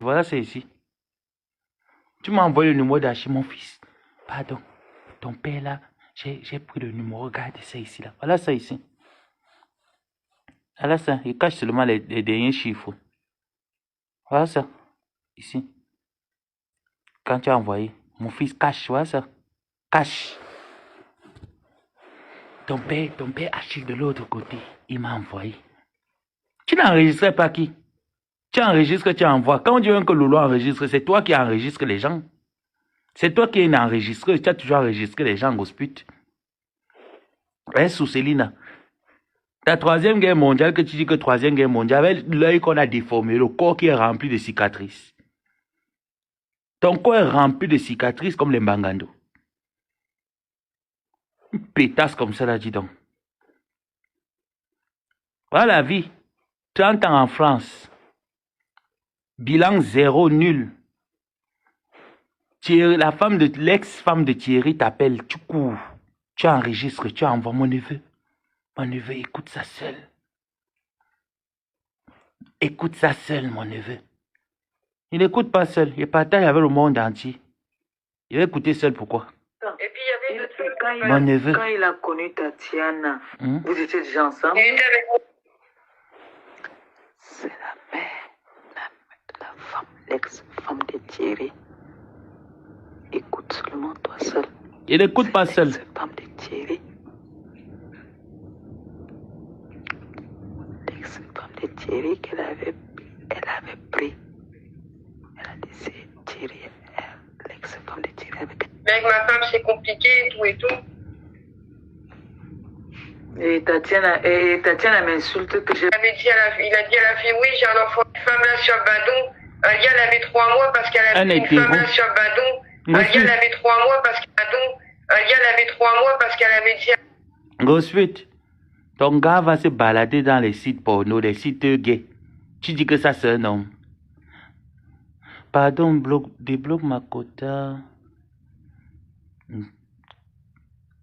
Voilà, c'est ici. Tu m'as envoyé le numéro d'Achille, mon fils. Pardon. Ton père là, j'ai pris le numéro. Regarde ça ici là. Voilà ça ici. Voilà ça. Il cache seulement les derniers chiffres. Voilà ça. Ici. Quand tu as envoyé. Mon fils cache. Voilà ça. Cache. Ton père Achille de l'autre côté. Il m'a envoyé. Tu n'enregistrais pas qui? Tu enregistres, tu envoies. Quand on dit que Lolo enregistre, c'est toi qui enregistres les gens. C'est toi qui es enregistré. Tu as toujours enregistré les gens, gospute. Ouais, sous Céline. La troisième guerre mondiale, que tu dis que troisième guerre mondiale, avec l'œil qu'on a déformé, le corps qui est rempli de cicatrices. Ton corps est rempli de cicatrices comme les Mbangando. Une pétasse comme ça, là, dis donc. Voilà la vie. 30 ans en France. Bilan 0, nul. Thierry, la femme de l'ex-femme de Thierry t'appelle, tu cours, tu enregistres, tu envoies mon neveu. Mon neveu, écoute ça seul. Écoute ça seul, mon neveu. Il n'écoute pas seul, il partage avec le monde entier. Il va écouter seul, pourquoi? Et puis il y avait d'autres Mon neveu. Quand il a connu Tatiana, vous étiez déjà ensemble? C'est la mère, la femme, l'ex-femme de Thierry. Écoute seulement toi seul. Il n'écoute pas seul. L'ex-femme de Thierry. L'ex-femme de Thierry qu'elle avait pris. Elle a dit c'est Thierry, l'ex-femme de Thierry avec. Mais avec ma femme c'est compliqué et tout et tout. Et Tatiana m'insulte que j'ai. Il a dit à la fille, oui, j'ai un enfant, une femme là sur Badon. Alia, elle avait 3 mois parce qu'elle avait une femme là sur Badon. Alia, elle avait 3 mois parce qu'elle avait dit. Gospute, ton gars va se balader dans les sites porno, les sites gays. Tu dis que ça c'est un homme. Pardon, débloque ma quota.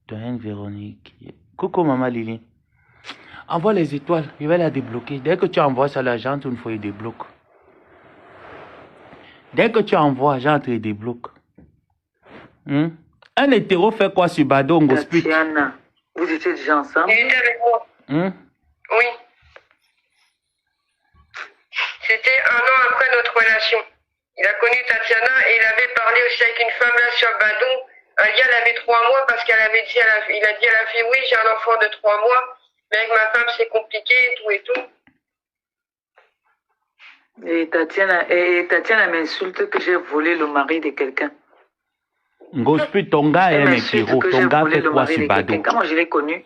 Doyenne Véronique. Coucou maman Lily. Envoie les étoiles, je vais la débloquer. Dès que tu envoies ça, la gente, une fois, il débloque. Dès que tu envoies, gente, il débloque. Un hétéro fait quoi sur Badon, Gospute? Tatiana, vous étiez déjà ensemble? Il était avec moi. Oui. C'était 1 an après notre relation. Il a connu Tatiana et il avait parlé aussi avec une femme là sur Badon. Alia, elle avait 3 mois parce qu'elle avait dit il a dit à la fille, oui, j'ai un enfant de 3 mois, mais avec ma femme c'est compliqué et tout et tout. Et Tatiana m'insulte que j'ai volé le mari de quelqu'un. Gospute, ton gars est un hétéro. Ton gars fait quoi sur Badon? Quand moi je l'ai connu,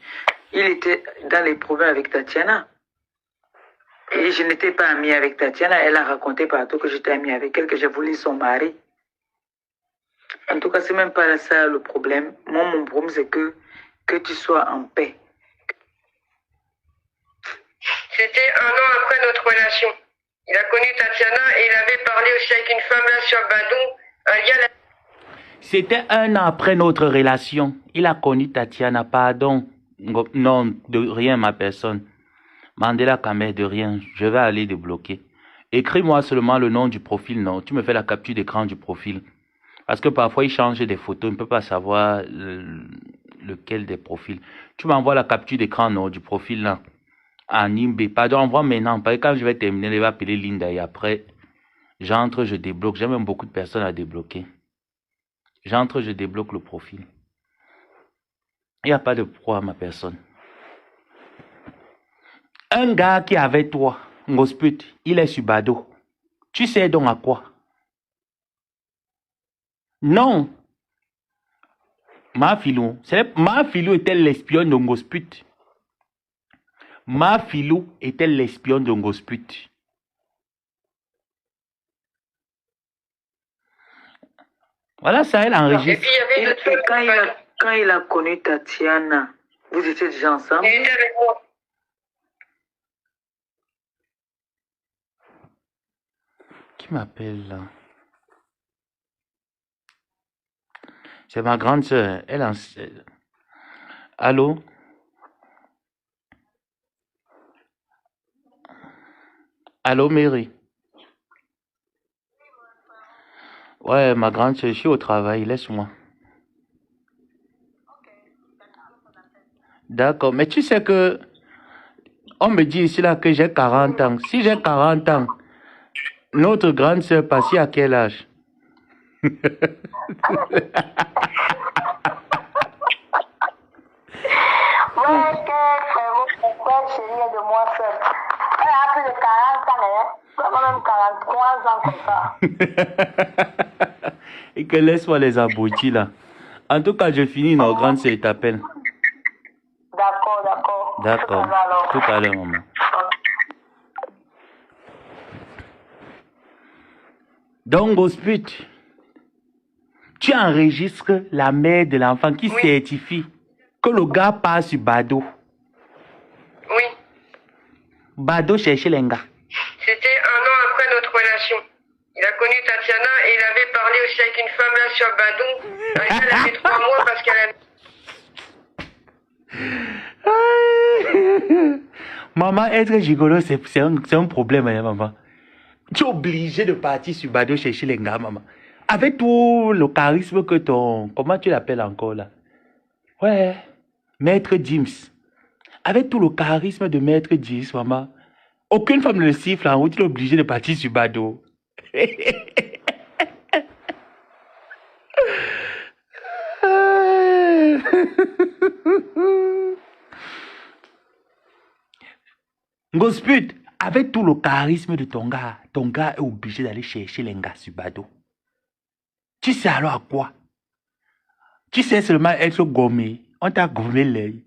il était dans les problèmes avec Tatiana. Et je n'étais pas amie avec Tatiana. Elle a raconté partout que j'étais amie avec elle, que j'ai volé son mari. En tout cas, c'est même pas ça le problème. Moi, mon problème, c'est que tu sois en paix. C'était 1 an après notre relation. Il a connu Tatiana et il avait parlé aussi avec une femme là sur Badon. Alia, C'était 1 an après notre relation. Il a connu Tatiana, pardon. Non, de rien, ma personne. Mandela Kamer, de rien. Je vais aller débloquer. Écris-moi seulement le nom du profil, non. Tu me fais la capture d'écran du profil. Parce que parfois, il change des photos. On ne peut pas savoir lequel des profils. Tu m'envoies la capture d'écran, non, du profil, là. En IMB. Pardon, envoie maintenant. Parce que quand je vais terminer, je vais appeler Linda. Et après, j'entre, je débloque. J'ai même beaucoup de personnes à débloquer. J'entre, je débloque le profil. Il n'y a pas de pro à ma personne. Un gars qui est avec toi, Ngosput, il est sur Bado. Tu sais donc à quoi? Non. Ma filou était l'espionne de Ngosput. Ma filou était l'espionne de Ngosput. Voilà ça, elle enregistre. et puis il y avait d'autres quand il a connu Tatiana, vous étiez déjà ensemble? Il était avec moi. Qui m'appelle là? C'est ma grande soeur. Allô? Allô, Mary? Ouais, ma grande sœur, je suis au travail, laisse-moi. D'accord, mais tu sais que on me dit ici là que j'ai 40 ans. Si j'ai 40 ans, notre grande sœur passée à quel âge? Ouais, que mon frère chéri est de moi seul. Elle a plus de 40 ans, hein. Même 43 ans comme ça. Et que laisse-moi les abrutis là. En tout cas, je finis, nos grandes sœurs t'appellent. D'accord, d'accord. D'accord. Tout à l'heure, maman. Donc, Gosput, tu enregistres la mère de l'enfant qui certifie que le gars passe sur Bado. Oui. Bado cherchait les gars. C'était un an après notre relation. Il a connu Tatiana et il avait parlé aussi avec une femme là sur Badou. Elle avait 3 mois parce qu'elle avait... Maman, être gigolo, c'est un problème, hein, maman. Tu es obligé de partir sur Bado chercher les gars, maman. Avec tout le charisme que ton... Comment tu l'appelles encore, là? Ouais, Maître James. Avec tout le charisme de Maître James, maman. Aucune femme ne le siffle en route, tu es obligé de partir sur Bado. Gosput, avec tout le charisme de ton gars est obligé d'aller chercher les gars sur Bado. Tu sais alors à quoi? Tu sais seulement être gommé. On t'a gommé l'œil.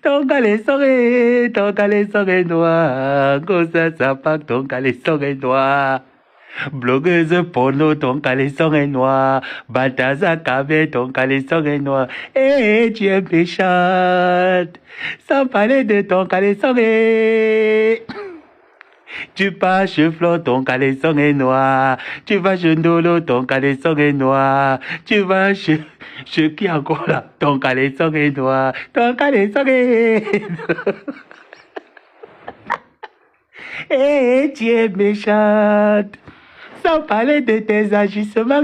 Ton caleçon est noir. Comme ça part, ton caleçon est noir. Blogueuse porno, ton caleçon est noir. Balthazar Kabé, ton caleçon est noir. Et tu es méchante. Sans parler de ton caleçon est... Tu pars chez Flo, ton caleçon est noir. Tu vas chez Ndolo, ton caleçon est noir. Tu vas chez qui encore là? Ton caleçon est noir. Ton caleçon est noir. Et tu es méchante. Sans parler de tes agissements.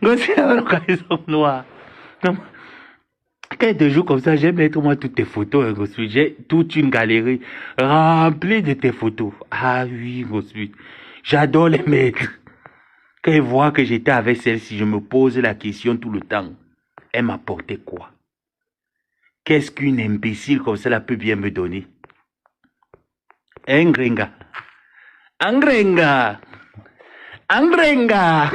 Gosse a le caleçon noir. Quand te joue comme ça, j'aime mettre moi toutes tes photos, hein, Gosse. J'ai toute une galerie remplie de tes photos. Ah oui, Gosse. J'adore les mettre. Quand ils voient que j'étais avec celle-ci, je me pose la question tout le temps. Elle m'apportait quoi? Qu'est-ce qu'une imbécile comme ça peut bien me donner? Angrenga. Angrenga. Angrenga.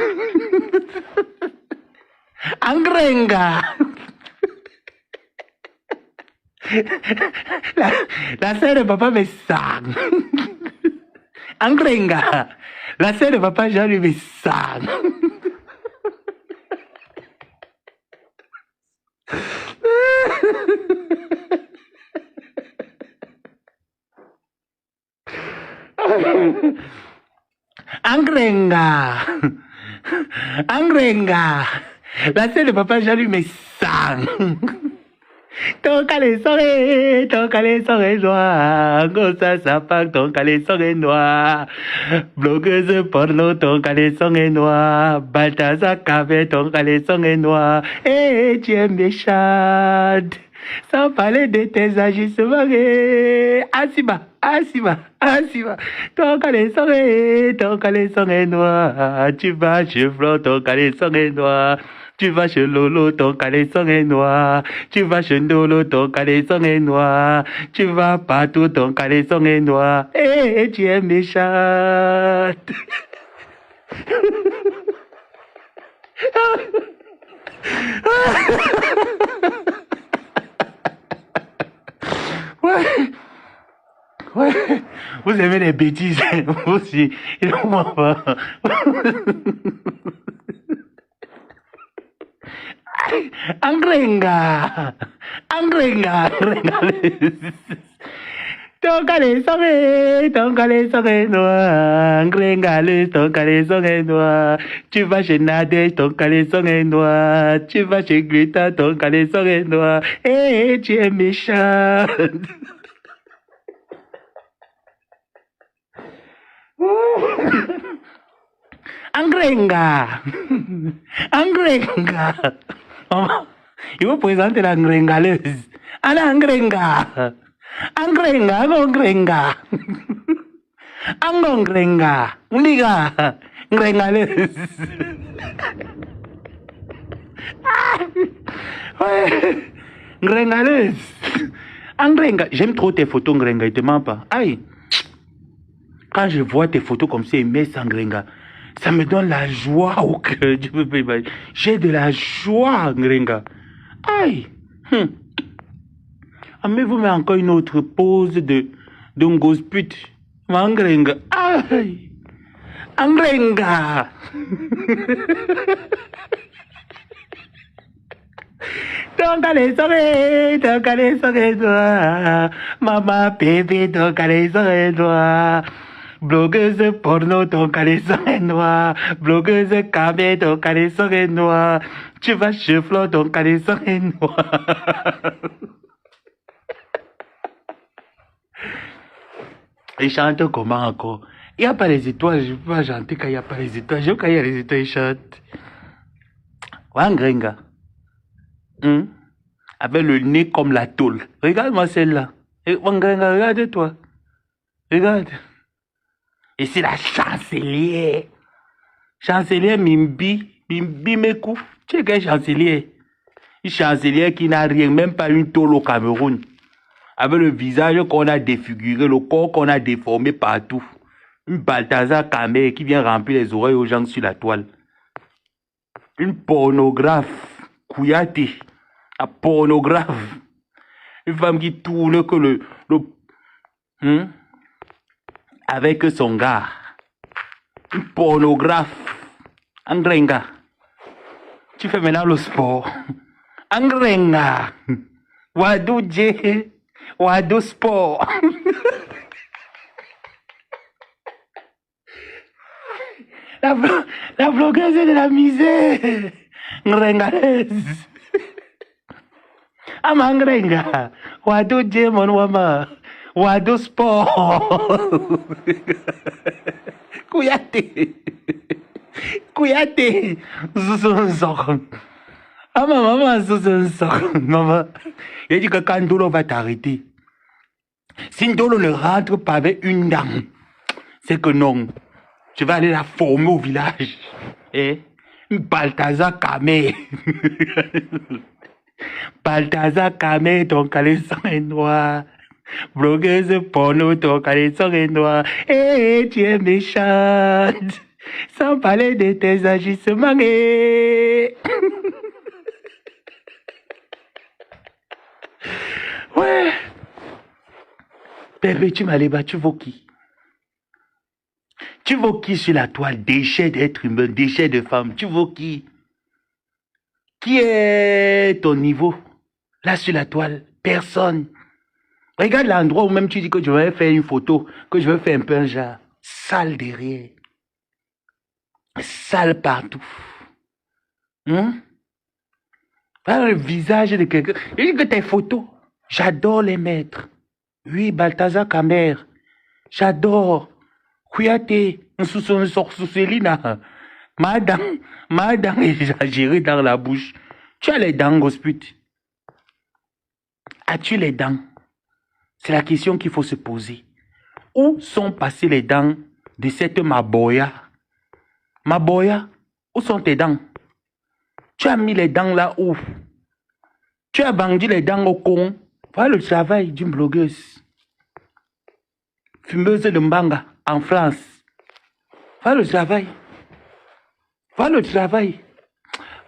Angrenga. La sœur de papa me sang. Angrenga. La sœur de papa Jean-Louis me sang. Angrenga. Angrenga. La sœur de papa Jean-Louis me sang. Ton caleçon est noir. Comme ça part, ton caleçon est noir. Blogueuse porno, ton caleçon est noir. Balthazar Kabé, ton caleçon est noir. Et tu es méchante. Sans parler de tes agissements. Asiba. Ton caleçon est noir. Tu vas chez Flo, ton caleçon est noir. Tu vas chez Lolo, ton caleçon est noir. Tu vas chez Ndolo, ton caleçon est noir. Tu vas partout, ton caleçon est noir. Et tu es méchante. Ouais. Vous aimez les bêtises, vous aussi. Angrenga. Ton caleçon est noir, gringale, ton caleçon est noir. Tu vas chez Nadège, ton caleçon est noir. Tu vas chez Greta, ton caleçon est noir. Et tu es méchant. Angrenga. Angrenga. Maman, il vous présente la grengaleuse. Anna Angrenga. Angrenga, angrenga. Angrenga. Liga. Grengaleuse. Ouais. Grengaleuse. Angrenga. J'aime trop tes photos, Ngrenga. Il te ment pas. Aïe. Quand je vois tes photos comme ça, mais sans Ngrenga, ça me donne la joie au cœur. J'ai de la joie, Ngrenga. Aïe. Avez-vous met encore une autre pause d'un gosse pute. Ngrenga. Aïe. Ngrenga. Ton caleçon est noir. Maman, bébé, ton caleçon est noir. Blogueuse porno, ton caleçon est noir. Blogueuse camé, ton caleçon est noir. Tu vas chez Flo, ton caleçon est noir. Il chante comment encore? Il n'y a pas les étoiles, je ne peux pas chanter quand il n'y a pas les étoiles. Je veux quand il y a les étoiles, il chante. Wangrenga. Avec le nez comme la tôle. Regarde-moi celle-là. Wangrenga, regarde-toi. Regarde. Et c'est la chancelière. Chancelière Mimbi. Mimbi Mekou. Tu sais quelle chancelière? Une chancelière qui n'a rien, même pas une tôle au Cameroun. Avec le visage qu'on a défiguré, le corps qu'on a déformé partout. Une Balthazar Kamé qui vient remplir les oreilles aux gens sur la toile. Une pornographe. Kouyaté. Un pornographe. Une femme qui tourne que avec son gars. Une pornographe. Angrenga. Tu fais maintenant le sport. Angrenga. Wadou Dje. Wadou sport. La blogueuse de la misère. Ngrengaleuse. Amangrenga. Wadou Dje mon wama. Wadou sport. Kouyaté. Kouyaté. Ah maman, il dit que quand Ndolo va t'arrêter, si Ndolo ne rentre pas avec une dame, c'est que non, je vais aller la former au village. Eh? Balthazar Kamé. Balthazar Kamé, ton caleçon est noir. Blogueuse porno, ton caleçon est noir. Et tu es méchante. Sans parler de tes agissements. Ouais. Bébé, tu m'as les battu, tu vaux qui? Tu vaux qui sur la toile? Déchet d'être humain, déchet de femme. Tu vaux qui? Qui est ton niveau? Là sur la toile, personne. Regarde l'endroit où même tu dis que je vais faire une photo, que je vais faire un peu un genre. Sale derrière. Sale partout. Voilà le visage de quelqu'un. Je dis que tes photos, j'adore les mettre. Oui, Balthazar Kamé. J'adore. Kouyaté. Souselina. Madame exagérée dans la bouche. Tu as les dents, gospute. As-tu les dents? C'est la question qu'il faut se poser. Où sont passées les dents de cette Maboya? Maboya, où sont tes dents? Tu as mis les dents là où? Tu as vendu les dents au con. Voilà le travail d'une blogueuse. Fumeuse de Mbanga en France. Voilà le travail. Voilà le travail.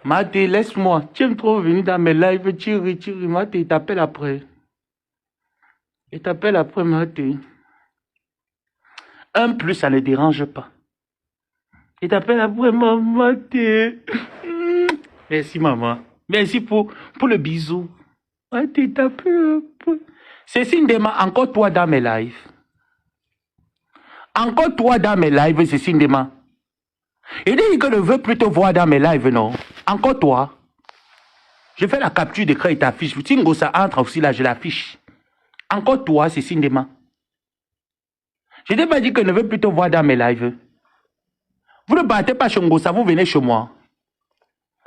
Maté, laisse-moi. Tu aimes trop venir dans mes lives. Tu ris. Maté, il t'appelle après. Il t'appelle après, Maté. 1+, ça ne dérange pas. Il t'appelle après, maman. Merci, maman. Merci pour le bisou. Maté, il t'appelle après. Cécile Ndema, encore toi dans mes lives. Encore toi dans mes lives, Cécile Ndema. Il dit que ne veut plus te voir dans mes lives, non? Encore toi. Je fais la capture d'écran et t'affiche. Si ça entre aussi là, je l'affiche. Encore toi, Cécile Ndema. Je t'ai pas dit que je ne veux plus te voir dans mes lives. Vous ne battez pas Ngossa, vous venez chez moi.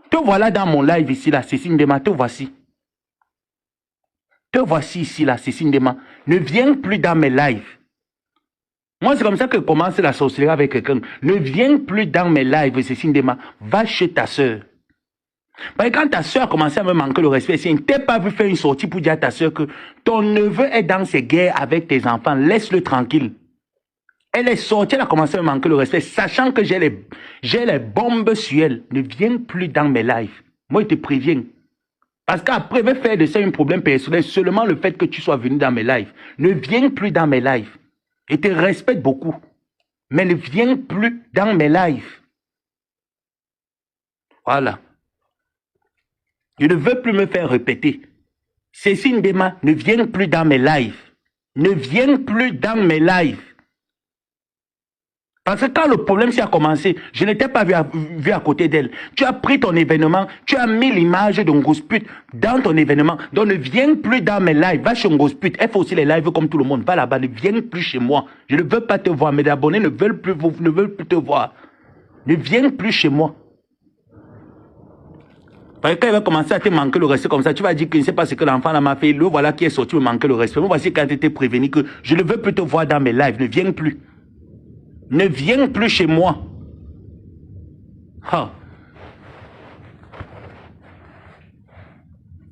Te voilà dans mon live ici, là, Cécile Ndema, te voici. Te voici ici, là, Cécile Ndema. Ne viens plus dans mes lives. Moi, c'est comme ça que commence la sorcellerie avec quelqu'un. Ne viens plus dans mes lives, Cécile Ndema. Va chez ta soeur. Parce que quand ta soeur a commencé à me manquer le respect, si elle ne t'a pas vu faire une sortie pour dire à ta soeur que ton neveu est dans ses guerres avec tes enfants, laisse-le tranquille. Elle est sortie, elle a commencé à me manquer le respect, sachant que j'ai les bombes sur elle. Ne viens plus dans mes lives. Moi, je te préviens. Parce qu'après, je vais faire de ça un problème personnel, seulement le fait que tu sois venu dans mes lives. Ne viens plus dans mes lives. Je te respecte beaucoup. Mais ne viens plus dans mes lives. Voilà. Je ne veux plus me faire répéter. Cécile Ndema, ne viens plus dans mes lives. Ne viens plus dans mes lives. Parce que quand le problème s'est commencé, je n'étais pas vu à côté d'elle. Tu as pris ton événement, tu as mis l'image de Ngosput dans ton événement. Donc ne viens plus dans mes lives. Va chez Ngosput. Elle fait aussi les lives comme tout le monde. Va là-bas, ne viens plus chez moi. Je ne veux pas te voir. Mes abonnés ne veulent plus te voir. Ne viens plus chez moi. Parce que quand il va commencer à te manquer le respect comme ça, tu vas dire que je ne sais pas ce que l'enfant m'a fait. Le voilà qui est sorti me manquer le respect. Moi, voici quand tu étais prévenu que je ne veux plus te voir dans mes lives. Ne viens plus. Ne viens plus chez moi. Oh.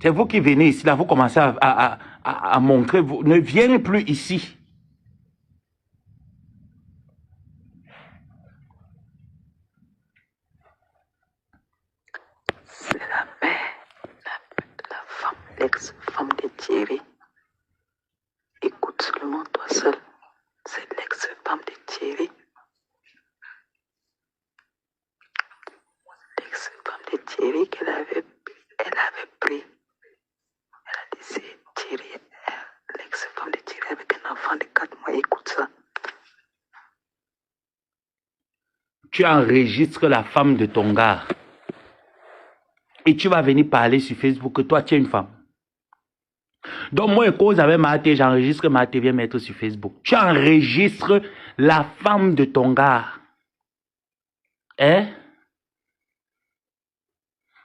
C'est vous qui venez ici, là, vous commencez à montrer. Ne viens plus ici. C'est la mère, la femme, l'ex-femme de Thierry. Écoute seulement toi seul. C'est l'ex-femme de Thierry. L'ex-femme de Thierry qu'elle avait pris. Elle a dit c'est Thierry, l'ex-femme de Thierry avec un enfant de 4 mois. Écoute ça. Tu enregistres la femme de ton gars. Et tu vas venir parler sur Facebook que toi, tu es une femme. Donc, moi, cause avec Maté, j'enregistre Maté, viens mettre sur Facebook. Tu enregistres la femme de ton gars. Hein?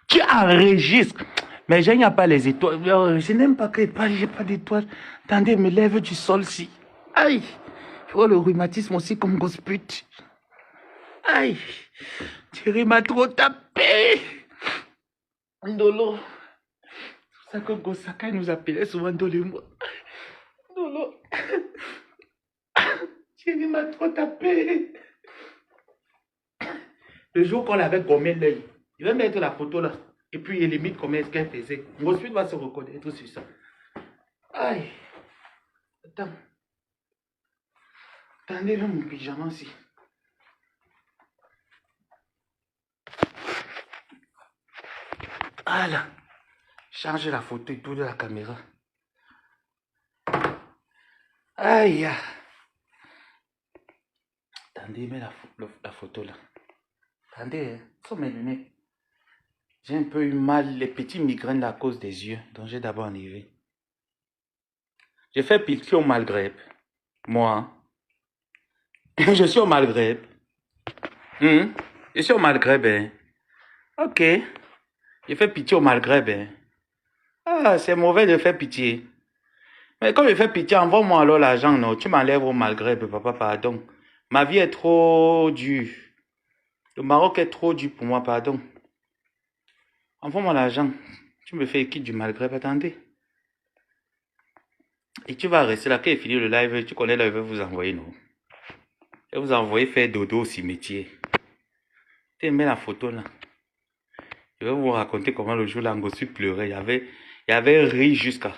Tu enregistres. Mais je n'ai pas les étoiles. Je n'aime pas que j'ai pas d'étoiles. Attendez, me lève du sol si. Aïe. Je vois le rhumatisme aussi comme Ngosput. Aïe. Thierry m'a trop tapé. Ndolo. C'est ça que Gosaka nous appelait souvent Ndolo. Ndolo. Thierry m'a trop tapé. Le jour qu'on avait gommé l'œil, il va mettre la photo là. Et puis il limite comment est-ce qu'elle faisait. Ensuite, va se reconnaître sur ça. Aïe. Attends. Attendez là mon pyjama aussi. Voilà. Change la photo et tout de la caméra. Aïe. Attendez, mets la photo là. Attendez, sont mes lunettes. J'ai un peu eu mal, les petits migraines à cause des yeux, donc j'ai d'abord enlevé. J'ai fait pitié au Maghreb. Moi. Je suis au Maghreb. Je suis au Maghreb. Hein. Ok. J'ai fait pitié au Maghreb. Hein. Ah, c'est mauvais de faire pitié. Mais comme je fais pitié, envoie-moi alors l'argent, non. Tu m'enlèves au Maghreb, papa, pardon. Ma vie est trop dure. Le Maroc est trop dur pour moi, pardon. Envoie-moi l'argent. Tu me fais quitte du Maghreb, attendez. Et tu vas rester là, quand il finit le live, tu connais là, je vais vous envoyer, non? Je vais vous envoyer faire dodo au cimetière. Tu mets la photo là. Je vais vous raconter comment le jour là, Ngosput pleurait. Il y avait ri jusqu'à...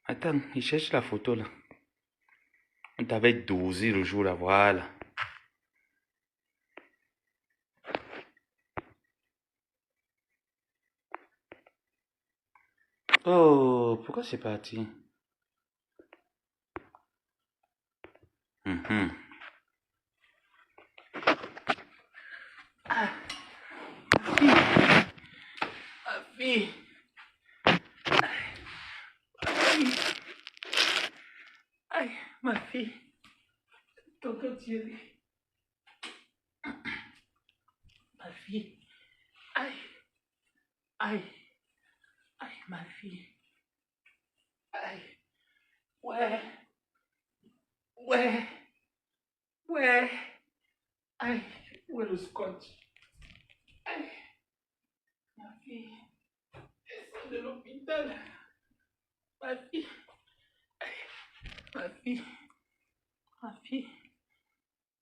Attends, il cherche la photo là. On t'avait dosé le jour là, voilà. Oh, pourquoi c'est parti? Mhm. Ah, ma fille, aïe, ma fille, tonton Thierry, ma fille, aïe, aïe, aïe, ma fille, aïe, ouais, ouais, ouais, aïe, où est le scotch? Aïe, ma fille, elle sort de l'hôpital, ma fille, aïe, ma fille, ma fille,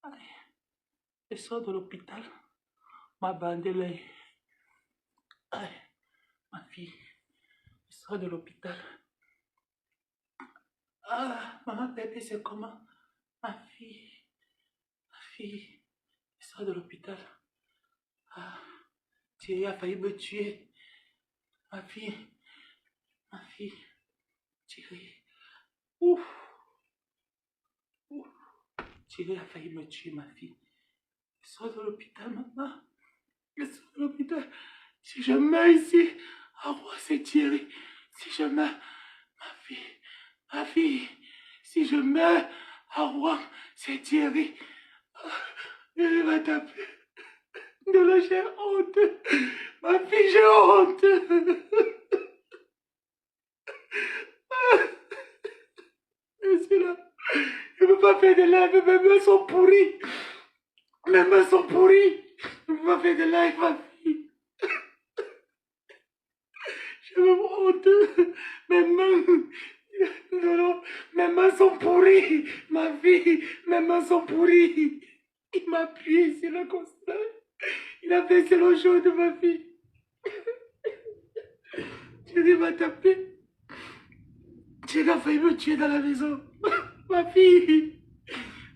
aïe, elle sort de l'hôpital, m'a bandé l'œil, aïe, ma fille, elle sort de l'hôpital. Ah, maman bébé, c'est comment? Ma fille, elle sort de l'hôpital. Ah, Thierry a failli me tuer. Ma fille, Thierry. Ouf, ouf. Thierry a failli me tuer, ma fille. Elle sort de l'hôpital maintenant. Elle sort de l'hôpital. Si je meurs ici, ah ouais, c'est Thierry. Si je meurs, ma fille, si je meurs, ah ouais, c'est Thierry. Il va taper. Non, là, j'ai honte. Ma fille, j'ai honte. Je suis là. Je ne peux pas faire de live. Mes mains sont pourries. Mes mains sont pourries. Je ne peux pas faire de live, ma fille. J'ai même honte. Mes mains. Non, mes mains sont pourries. Ma fille, mes mains sont pourries. Il m'a appuyé sur le constat. Il a baissé le jaune de ma fille. Thierry m'a tapé. Thierry a failli me tuer dans la maison. Ma fille.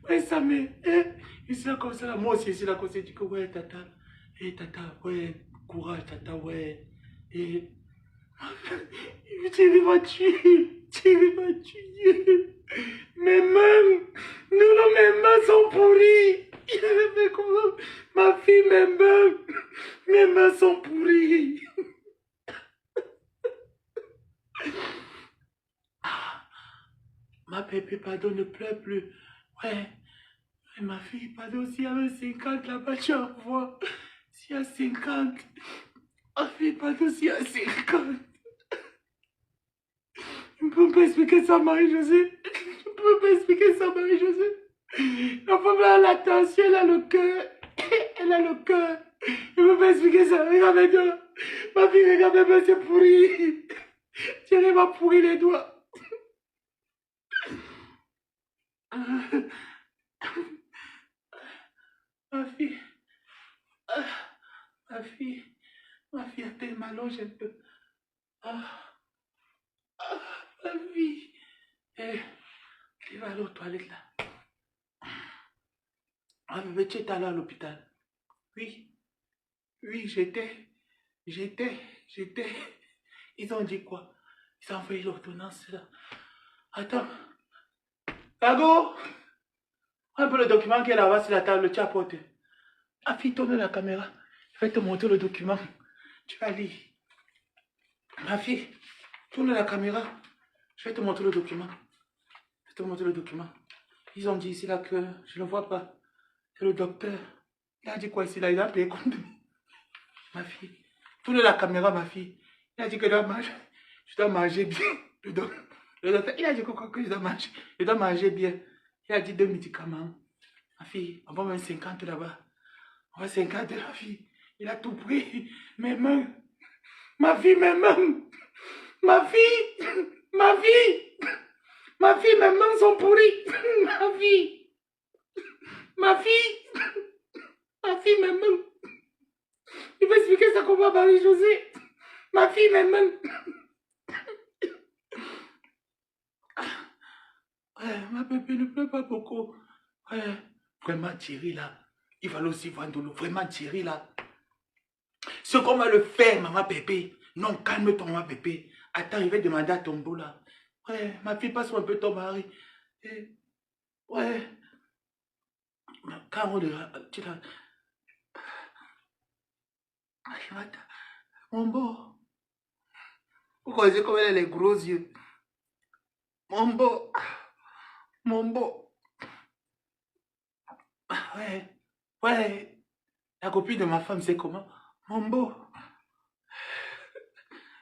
Ouais, ça me... Et c'est là comme ça, là. Moi aussi, c'est là comme ça. Je dis que ouais, tata. Tata, ouais. Courage, tata, ouais. Et... Thierry m'a tué. Thierry m'a tué. Mes mains. Non, mes mains sont pourries. Il avait fait comment? Ma fille, mes mains sont pourries. Ah, ma bébé, pardon, ne pleure plus. Ouais, ma fille, pardon, s'il y avait 50 là-bas, tu vas voir. S'il y a 50. Ma fille, pardon, s'il y a 50. Je ne peux pas expliquer ça, Marie-Josée. Je ne peux pas expliquer ça, Marie-Josée. La femme a la tension, elle a le cœur. Elle a le cœur. Je ne peux pas expliquer ça. Regarde-moi. Ma fille, regarde-moi, c'est pourri. Thierry m'a pourri les doigts. Ma fille. Ma fille a tellement allongé un peu. Ma fille. Elle va aller aux toilettes là. Ah, mais tu es allé à l'hôpital? Oui. Oui, j'étais. Ils ont dit quoi? Ils ont envoyé l'ordonnance là. Attends. Kago! Un peu le document qui est là-bas sur la table, tu as apporté. Ma fille, tourne la caméra. Je vais te montrer le document. Tu vas lire. Ma fille, tourne la caméra. Je vais te montrer le document. Je vais te montrer le document. Ils ont dit ici là que je ne le vois pas. C'est le docteur. Il a dit quoi ici là? Il a payé compte. Ma fille, tourne la caméra, ma fille. Il a dit que je dois manger bien. Le docteur, il a dit que je dois manger bien. Il a dit 2 médicaments. Ma fille, on va mettre 50 là-bas. On va 50, la fille. Il a tout pris. Mes mains. Ma fille, mes mains. Ma fille. Ma fille. Ma fille, mes mains sont pourries. Ma fille. Ma fille. Ma fille, mes mains. Il va expliquer ça comment Marie-Josée. Ma fille, mes mains. Ouais, ma bébé ne pleure pas beaucoup. Ouais, vraiment Thierry là. Il va aussi vendre l'eau. Vraiment Thierry là. Ce qu'on va le faire, maman bébé. Non, calme-toi, maman bébé. Attends, il va demander à Tombo là. Ouais, ma fille, passe un peu ton mari. Ouais. Quand on tu l'as. Mon beau. Vous connaissez comment elle a les gros yeux. Mon beau. Mon beau. Ouais. Ouais. La copine de ma femme, c'est comment? Mon beau.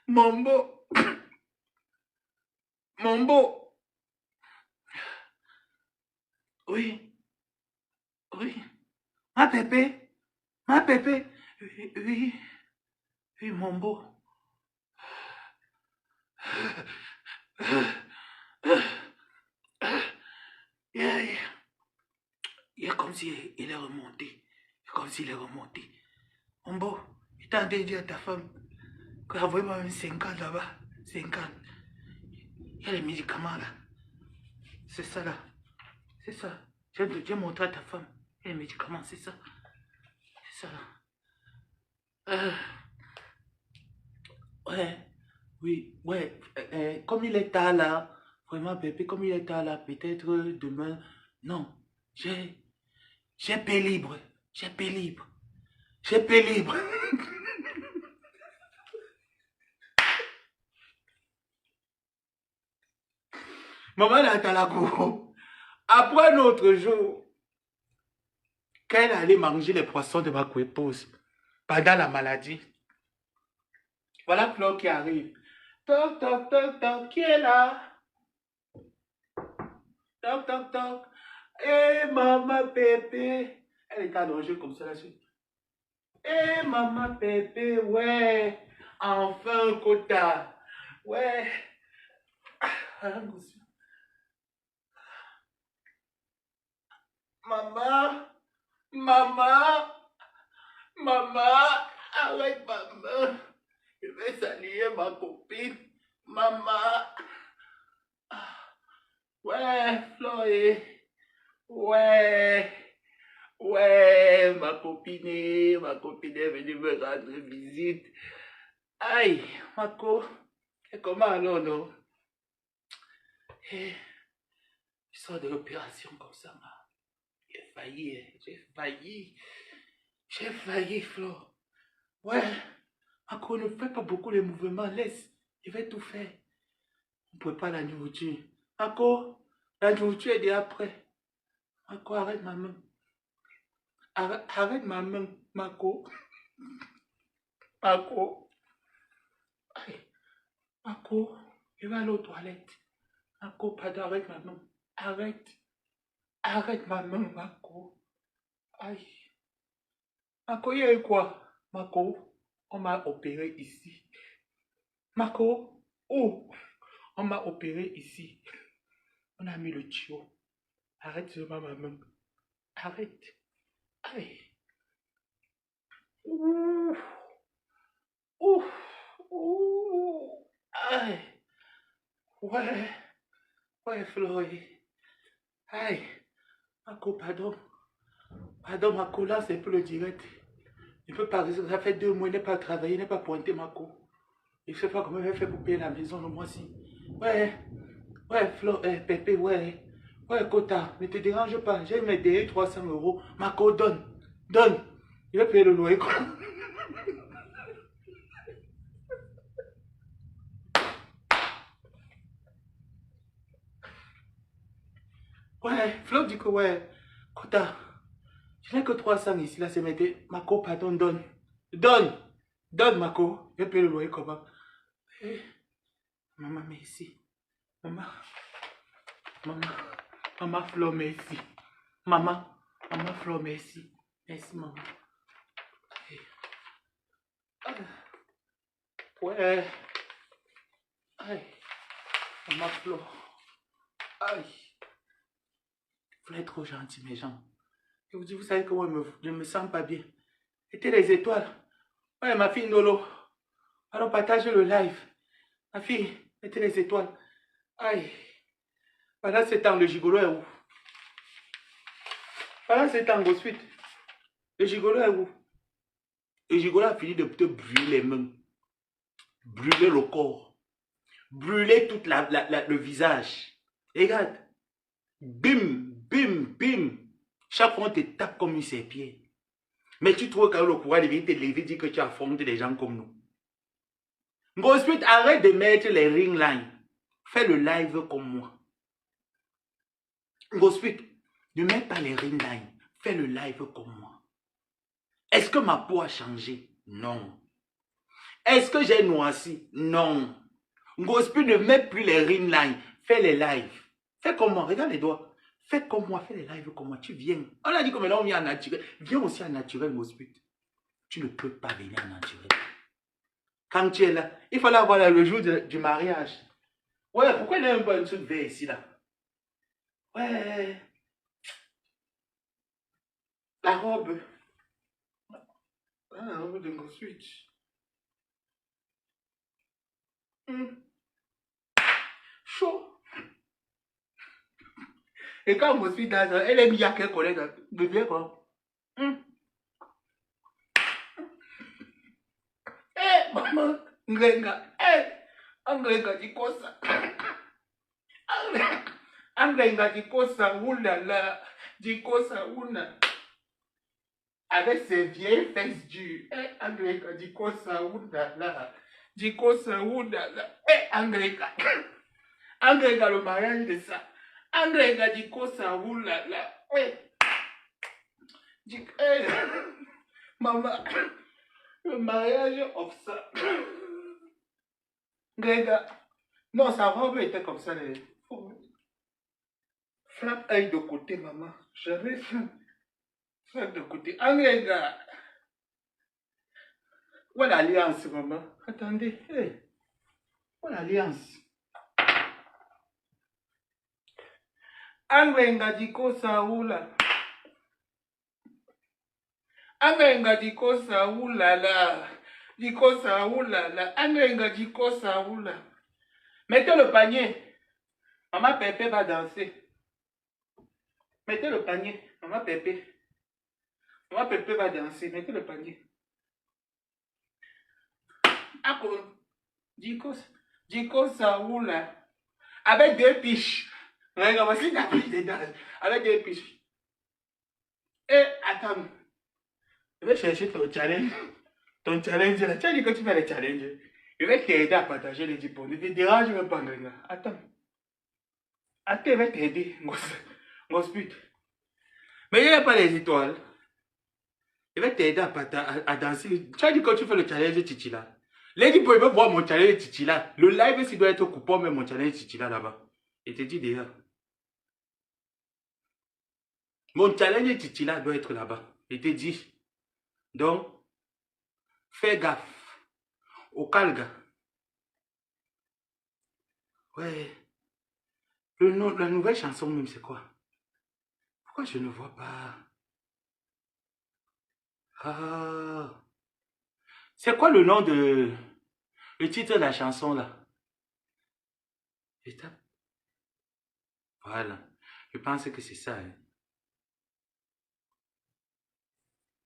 Mon beau. Mon beau. Oui. Oui. Ma pépé. Ma pépé. Oui. Oui, oui mon beau. Il est comme s'il est remonté. Comme s'il est remonté. Mon beau, il t'a dit à ta femme qu'il y a vraiment un 50 là-bas. 50. Il y a les médicaments là. C'est ça là. C'est ça. J'ai montré à ta femme. Il y a les médicaments, c'est ça. C'est ça là. Ouais. Oui, ouais. Comme il est tard là. Vraiment, bébé, comme il est tard là. Peut-être demain. Non. J'ai paix libre. J'ai paix libre. J'ai paix libre. Maman est à la cour. Après un autre jour, quand elle allait manger les poissons de ma coépouse pendant la maladie, voilà Flore qui arrive. Toc, toc, toc, toc, qui est là? Toc, toc, toc. Eh, maman Pépé. Elle est allongée comme ça là-dessus. Eh, maman Pépé, ouais. Enfin un quota. Ouais. Maman, maman, maman, arrête maman. Je vais saluer ma copine. Maman. Ouais, Chloé. Ouais. Ouais, ma copine est venue me rendre visite. Aïe, Marco. Et comment alors, non? Je sors de l'opération comme ça, ma. J'ai failli, j'ai failli, Flo. Ouais, Marco, ne fais pas beaucoup les mouvements, laisse, je vais tout faire. On ne peut pas la nourriture. Marco, la nourriture est déjà prête. Marco, arrête ma main. Arrête ma main, Marco. Marco. Marco, je vais aller aux toilettes. Marco, pardon, arrête ma main. Arrête. Arrête ma main, Marco. Aïe. Marco, il y a eu quoi? Marco, on m'a opéré ici. Marco, oh, on m'a opéré ici. On a mis le tuyau. Arrête seulement ma main. Arrête. Aïe. Ouh. Ouh. Ouh. Aïe. Ouais. Ouais, Floyd. Aïe. Marco, pardon. Pardon, Marco, là, c'est pour le direct. Je peux pas, ça fait 2 mois, il n'est pas travaillé, il n'est pas pointé, Marco. Je ne sais pas comment il va faire pour payer la maison le mois-ci. Ouais. Ouais, Flo, Pépé, ouais. Ouais, Kota, ne te dérange pas. J'ai mes derrière 300 €. Marco, donne. Donne. Il va payer le loyer. Ouais, Flo dit que ouais. Kota, je n'ai que 300 ici, là, c'est mes derrière. Marco, pardon, donne. Donne. Donne, Marco. Il va payer le loyer comment? Maman, merci. Maman. Maman. Maman, Flo, merci. Maman. Maman, Flo, merci. Merci, maman. Ouais. Aïe. Maman, Flo. Aïe. Vous êtes trop gentil, mes gens. Je vous dis, vous savez comment je me sens pas bien. C'était les étoiles. Ouais, ma fille Nolo. Alors, partagez le live. Ma fille, c'était les étoiles. Aïe. Pendant ce temps, le gigolo est où? Pendant ce temps, ensuite, le gigolo est où? Le gigolo a fini de te brûler les mains. Brûler le corps. brûler tout le visage. Et regarde. Bim, bim, bim. Chaque fois, on te tape comme une serpillère. Mais tu trouves que le courage de venir te lever et dire que tu affrontes des gens comme nous. Ensuite, arrête de mettre les ring lines. Fais le live comme moi. Ensuite, ne mets pas les ring lines. Fais le live comme moi. Est-ce que ma peau a changé? Non. Est-ce que j'ai noirci? Non. Ensuite, ne mets plus les ring lines. Fais les lives. Fais comme moi. Regarde les doigts. Fais comme moi. Fais les lives comme moi. Tu viens. On a dit que maintenant on vient en naturel. Viens aussi en naturel, Ensuite. Tu ne peux pas venir en naturel. Quand tu es là, il fallait avoir le jour du mariage. Ouais, pourquoi il n'y a même pas un truc vert ici, là? Ouais. La robe. Ah, la robe de Ensuite. Chaud. Et quand Ensuite, elle est mise à quel collègue? Bébé, quoi. Maman, Ngrenga, Ngrenga dikosa. Ngrenga dikosa, oulala, dikosa, ouna. Avec ses vieilles fesses dures. Ngrenga dikosa, oulala, dikosa, oulala. Ngrenga. Ngrenga, le mariage de ça. Ngrenga dikosa, oulala. Maman. Le mariage of ça. Grega. Non, sa robe était comme ça. Frappe œil de côté, maman. J'avais frappe de côté. Grega. Où est l'alliance, maman? Attendez. Hey. Où est l'alliance? Grega dit quoi ça ou là? Angrenga dikosa oulala. Dikosa oulala. Angrenga dikosa oula. Mettez le panier. Maman Pépé va danser. Mettez le panier. Maman Pépé. Maman Pépé va danser. Mettez le panier. Ako. Dikosa oula. Avec deux piches. Regarde, voici la piche dedans. Avec deux piches. Et attends. Je vais chercher ton challenge. Ton challenge là. Tu as dit que tu fais les challenges. Je vais t'aider à partager les diplômes. Ne te dérange même pas, Ngrenga. Attends. Attends, je vais t'aider. Ensuite. Mais il n'y a pas les étoiles. Je vais t'aider à danser. Tu as dit que tu fais le challenge Titila. Les gens peuvent voir mon challenge Titila. Le live, s'il doit être coupé, mais mon challenge Titila là-bas. Je te dis déjà. Mon challenge Titila doit être là-bas. Je te dis. Donc, fais gaffe. Au calga. Ouais. Le nom, la nouvelle chanson même, c'est quoi? Pourquoi je ne vois pas? Ah. C'est quoi le nom de... Le titre de la chanson, là? Étape. Voilà. Je pense que c'est ça. Hein.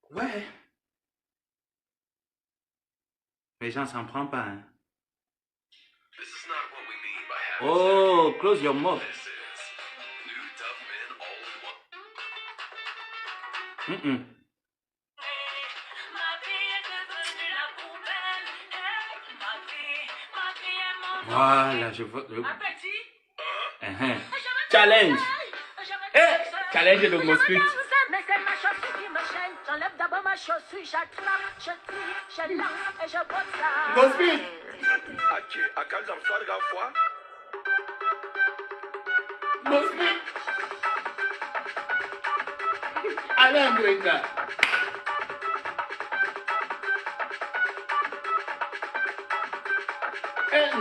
Ouais. Les gens s'en prennent pas, hein. Oh, close your mouth. Voilà, je veux... Challenge. Challenge de Ensuite. Mais c'est ma chaussure qui me chaîne. J'enlève d'abord ma chaussure, j'attrape, je tire, je lance et je botte ça. Ensuite. Ensuite. Allez, Ngrenga.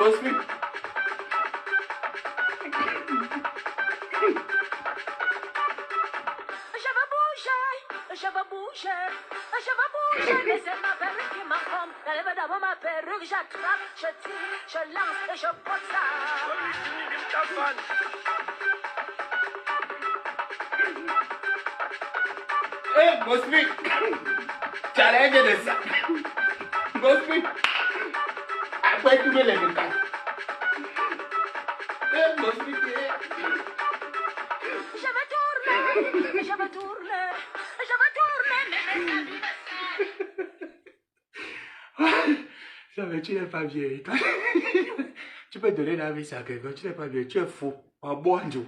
Ensuite. Mais c'est ma perruque qui m'accombe. J'enlève d'abord ma perruque, j'attrape, je tire, je lance et je botte ça. Ensuite. Challenge de ça. Ensuite. Après, tu veux les mécanes. Ça mais tu n'es pas bien. Tu peux donner la vie à quelqu'un, tu n'es pas bien, tu es fou. En boanjo.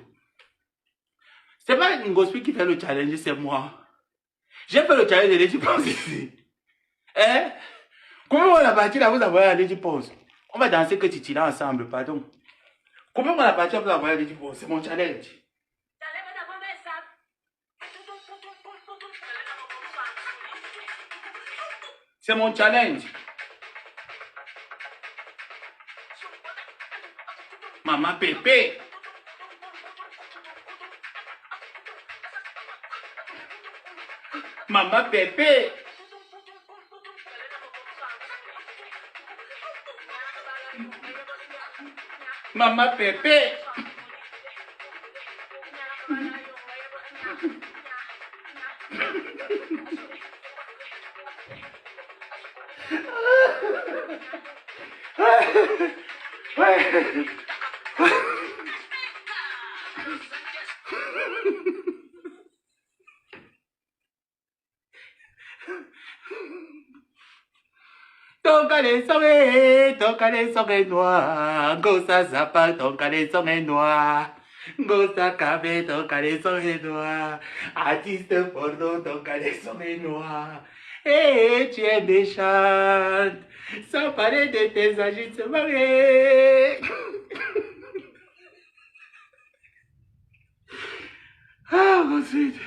C'est pas Ngospi qui fait le challenge, c'est moi. J'ai fait le challenge de l'Egypte ici. Hein? Comment on a parti là, vous avez à l'Egypte? On va danser que Titi là ensemble, pardon. Comment on a parti là, vous avez à l'Egypte? C'est mon challenge. C'est mon challenge. Maman Pépé. Maman Pépé. Maman Pépé. Ton caleçon est noir, Gosa Zapa, ton caleçon est noir, Gosa Kabe, ton caleçon est noir, artiste porno, ton caleçon est noir, et tu es méchante, sans parler de tes agissements. Ah, ensuite,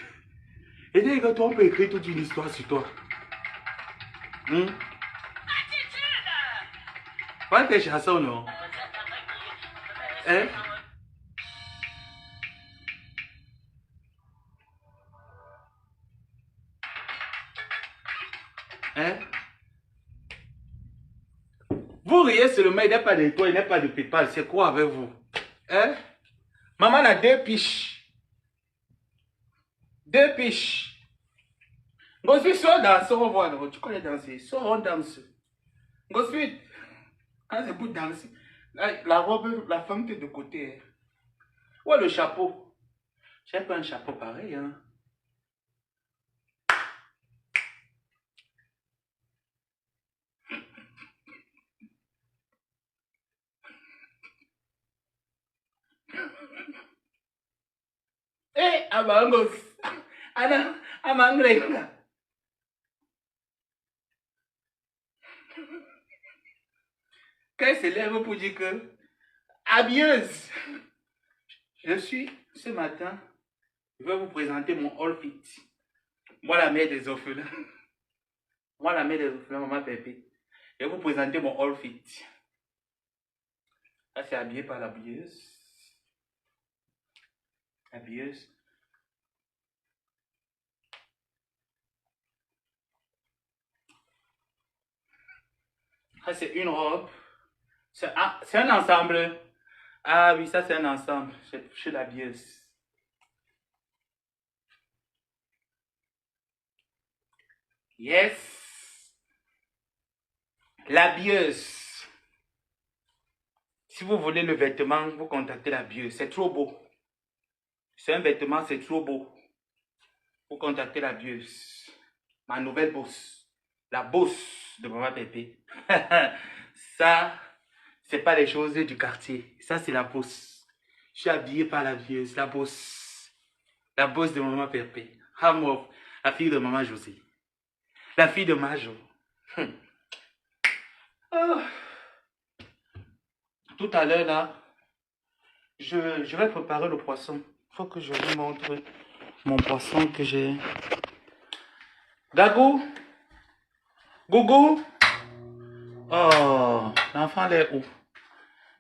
et dès que toi, on peut écrire toute une histoire sur toi. Pas tes chansons, non? Hein? Hein? Vous riez seulement, il n'y a pas de toi, il n'y a pas de PayPal. C'est quoi avec vous? Hein? Maman a 2 piches. 2 piches. Gospi, sois danseur, on va voir. Tu connais danser. Sois on danse. Gospi. Quand c'est pour danser, la robe, la femme est de côté. Où est le chapeau? J'ai pas un chapeau pareil, hein. Eh, Amangos. Anna, Amangrenga. Quand elle se lève pour dire que, habilleuse, je suis, ce matin, je vais vous présenter mon outfit. Moi, la mère des orphelins. Moi, la mère des orphelins, maman Pépé. Je vais vous présenter mon outfit. Là, c'est habillé par l'habilleuse. Habilleuse. Ça, c'est une robe. C'est un ensemble. Ah oui, ça c'est un ensemble. C'est chez la biaise. Yes. La bieuse. Si vous voulez le vêtement, vous contactez la bieuse. C'est trop beau. C'est un vêtement, c'est trop beau. Vous contactez la bieuse. Ma nouvelle bosse. La bosse de Maman Pépé. Ça, c'est pas les choses du quartier. Ça, c'est la bosse. Je suis habillé par la bieuse. La bosse. La bosse de Maman Pépé. Hamov. La fille de Maman José. La fille de Majo. Oh. Tout à l'heure, là, je vais préparer le poisson. Il faut que je vous montre mon poisson que j'ai. Gagou? Gougou? Oh, l'enfant est où?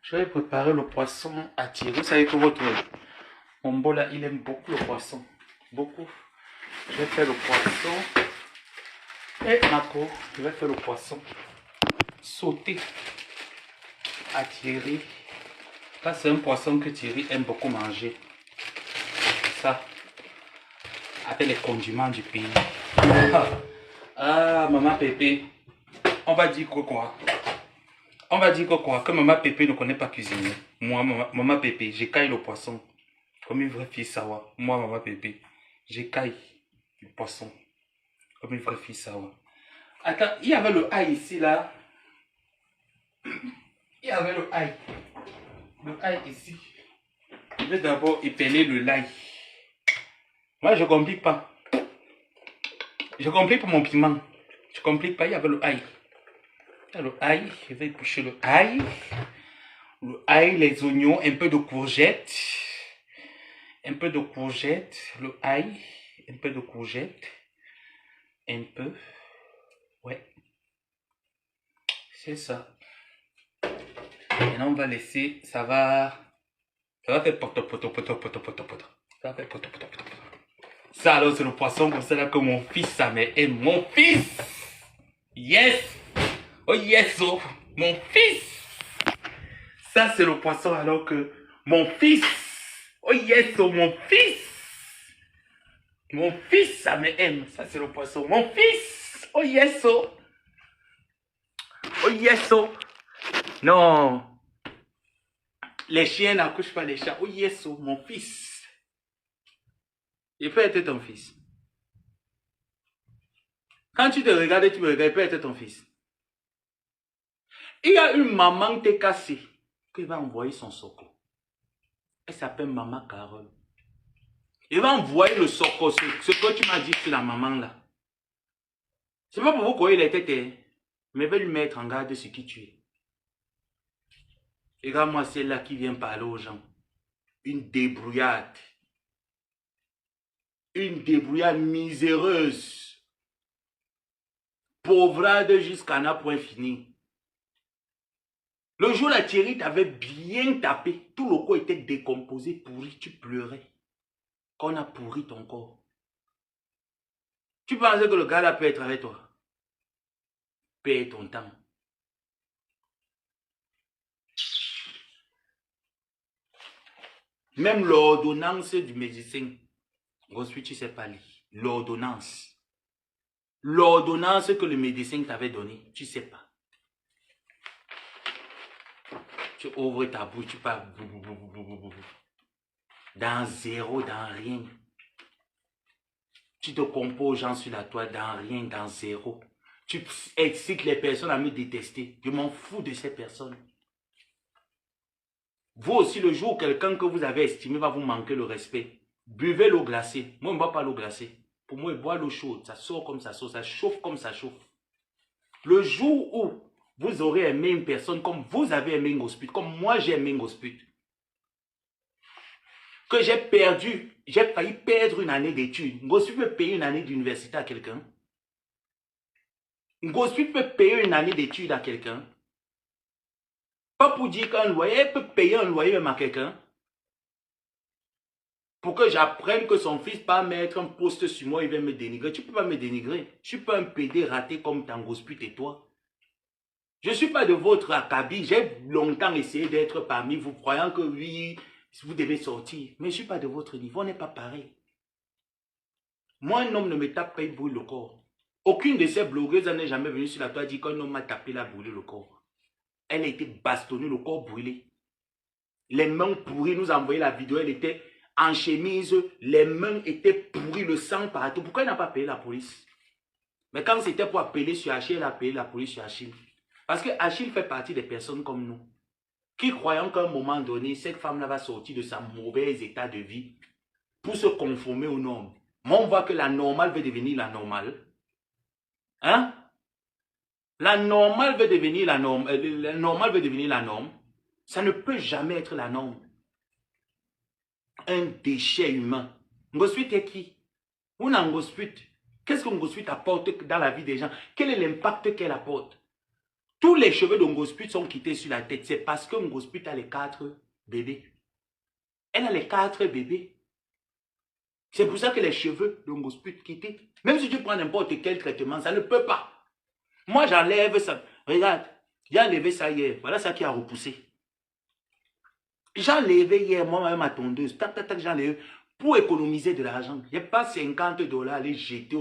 Je vais préparer le poisson à tirer. Vous savez que mon beau là, il aime beaucoup le poisson. Beaucoup. Je vais faire le poisson. Et Marco, je vais faire le poisson. Sauter à Thierry. Ça, c'est un poisson que Thierry aime beaucoup manger. Ça, avec les condiments du pays. Ah, Maman Pépé, on va dire quoi? On va dire que quoi? Que maman Pépé ne connaît pas cuisiner. Moi, maman Pépé, j'écaille le poisson. Comme une vraie fille sawa. Moi, maman Pépé, j'écaille le poisson. Comme une vraie fille sawa. Attends, il y avait le ail ici, là. Il y avait le ail. Le ail ici. Je vais d'abord épeler le l'ail. Moi, je ne complique pas. Je complique pas mon piment. Je complique pas, il y avait le ail. Il y a le ail, je vais éplucher le ail. Le ail, les oignons, un peu de courgette. Un peu de courgette. Le ail, un peu de courgette. Un peu. Ouais. C'est ça. Maintenant, on va laisser, ça va faire poto. Ça va faire poto. Ça, alors, c'est le poisson comme ça là que mon fils, ça m'aime. Mon fils! Yes! Oh yes, oh! Mon fils! Ça, c'est le poisson alors que mon fils! Oh yes, oh, mon fils! Mon fils, ça m'aime. Ça, c'est le poisson. Mon fils! Oh yes, oh! Oh yes, oh! Non! Les chiens n'accouchent pas les chats. Oh yes, oh, mon fils! Il peut être ton fils. Quand tu te regardes, tu me regardes, il peut être ton fils. Il y a une maman qui t'est cassée, qui va envoyer son soko. Elle s'appelle Maman Carole. Il va envoyer le soko, ce que tu m'as dit sur la maman là. C'est pas pour vous quoi il était, mais il va lui mettre en garde ce qui tu es. Et regarde-moi celle-là qui vient parler aux gens. Une débrouillade. Une débrouillade miséreuse. Pauvrade jusqu'à un point fini. Le jour la Thierry t'avait bien tapé. Tout le corps était décomposé, pourri. Tu pleurais. Qu'on a pourri ton corps. Tu pensais que le gars là peut être avec toi. Paye ton temps. Même l'ordonnance du médecin. Ensuite, tu ne sais pas lire. L'ordonnance. L'ordonnance que le médecin t'avait donnée, tu ne sais pas. Tu ouvres ta bouche, tu parles. Dans zéro, dans rien. Tu te composes gens sur la toile, dans rien, dans zéro. Tu excites les personnes à me détester. Je m'en fous de ces personnes. Vous aussi, le jour où quelqu'un que vous avez estimé va vous manquer le respect, buvez l'eau glacée. Moi, je ne bois pas l'eau glacée. Pour moi, je bois l'eau chaude. Ça sort comme ça sort. Ça chauffe comme ça chauffe. Le jour où vous aurez aimé une personne comme vous avez aimé Ngosput, comme moi j'ai aimé Ngosput, que j'ai failli perdre une année d'études. Ngosput peut payer une année d'université à quelqu'un. Ngosput peut payer une année d'études à quelqu'un. Pas pour dire qu'un loyer peut payer un loyer même à quelqu'un. Pour que j'apprenne que son fils va mettre un poste sur moi, il va me dénigrer. Tu ne peux pas me dénigrer. Je ne suis pas un PD raté comme Ngosput et toi. Je ne suis pas de votre acabit. J'ai longtemps essayé d'être parmi vous, croyant que oui, vous devez sortir. Mais je ne suis pas de votre niveau. On n'est pas pareil. Moi, un homme ne me tape pas, il brûle le corps. Aucune de ces blogueuses n'est jamais venue sur la toile dire qu'un homme m'a tapé, il a brûlé le corps. Elle a été bastonnée, le corps brûlé. Les mains pourries, nous a envoyé la vidéo, elle était en chemise, les mains étaient pourries, le sang partout. Pourquoi elle n'a pas appelé la police? Mais quand c'était pour appeler sur Achille, elle a appelé la police sur Achille. Parce que Achille fait partie des personnes comme nous, qui croyant qu'à un moment donné, cette femme-là va sortir de sa mauvaise état de vie pour se conformer aux normes. Moi, on voit que la normale veut devenir la normale. Hein? La normale veut devenir la norme. La normale veut devenir la norme. Ça ne peut jamais être la norme. Un déchet humain. Ngosput est qui? Ou Ngosput? Qu'est-ce que Ngosput apporte dans la vie des gens? Quel est l'impact qu'elle apporte? Tous les cheveux de Ngosput sont quittés sur la tête. C'est parce que Ngosput a les 4 bébés. Elle a les 4 bébés. C'est pour ça que les cheveux de Ngosput quittés. Même si tu prends n'importe quel traitement, ça ne peut pas. Moi, j'enlève ça. Regarde, j'ai enlevé ça hier. Voilà ça qui a repoussé. J'ai enlevé hier moi-même ma tondeuse. Tac, tac, tac, j'ai enlevé pour économiser de l'argent. Je n'ai pas $50 à aller jeter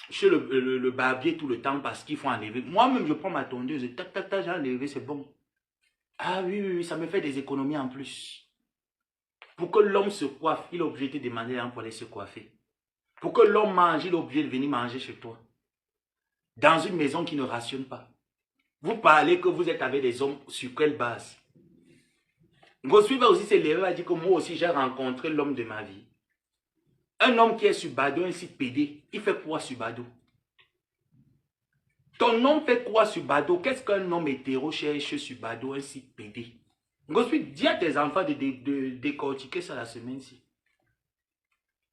chez le barbier tout le temps parce qu'il faut enlever. Moi-même, je prends ma tondeuse et tac, tac, tac, j'ai enlevé, c'est bon. Ah oui, oui, oui, ça me fait des économies en plus. Pour que l'homme se coiffe, il est obligé de demander pour aller se coiffer. Pour que l'homme mange, il est obligé de venir manger chez toi. Dans une maison qui ne rationne pas. Vous parlez que vous êtes avec des hommes sur quelle base? Gossuive va aussi s'élever et dire que moi aussi j'ai rencontré l'homme de ma vie. Un homme qui est sur Bado, un site PD, il fait quoi sur Bado? Ton homme fait quoi sur Bado? Qu'est-ce qu'un homme hétéro cherche sur Bado, un site PD? Gossuive, dis à tes enfants de décortiquer ça la semaine-ci.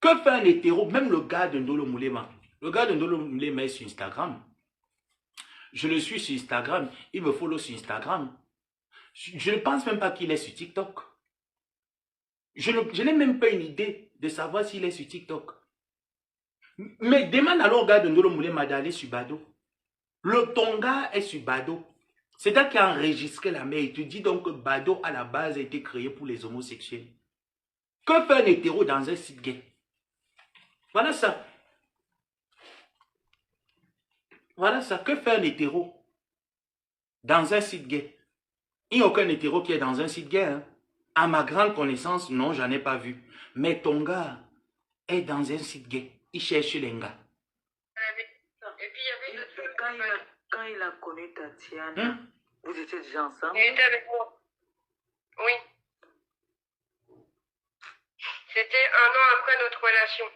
Que fait un hétéro? Même le gars de Ndolo Moulema. Le gars de Ndolo Moulema est sur Instagram. Je le suis sur Instagram. Il me follow sur Instagram. Je ne pense même pas qu'il est sur TikTok. Je n'ai même pas une idée de savoir s'il est sur TikTok. Mais demande alors au gars de Ndolo Moulema d'aller sur Bado. Ton gars est sur Bado. C'est là qu'il a enregistré la mère. Il te dit donc que Bado à la base a été créé pour les homosexuels. Que fait un hétéro dans un site gay? Voilà ça. Voilà ça. Que fait un hétéro dans un site gay? Il n'y a aucun hétéro qui est dans un site gay. Hein. À ma grande connaissance, non, j'en ai pas vu. Mais ton gars est dans un site gay. Il cherche les gars. Et puis il y avait d'autres Quand il a connu Tatiana, vous étiez déjà ensemble? Il était avec moi. Oui. C'était 1 an après notre relation.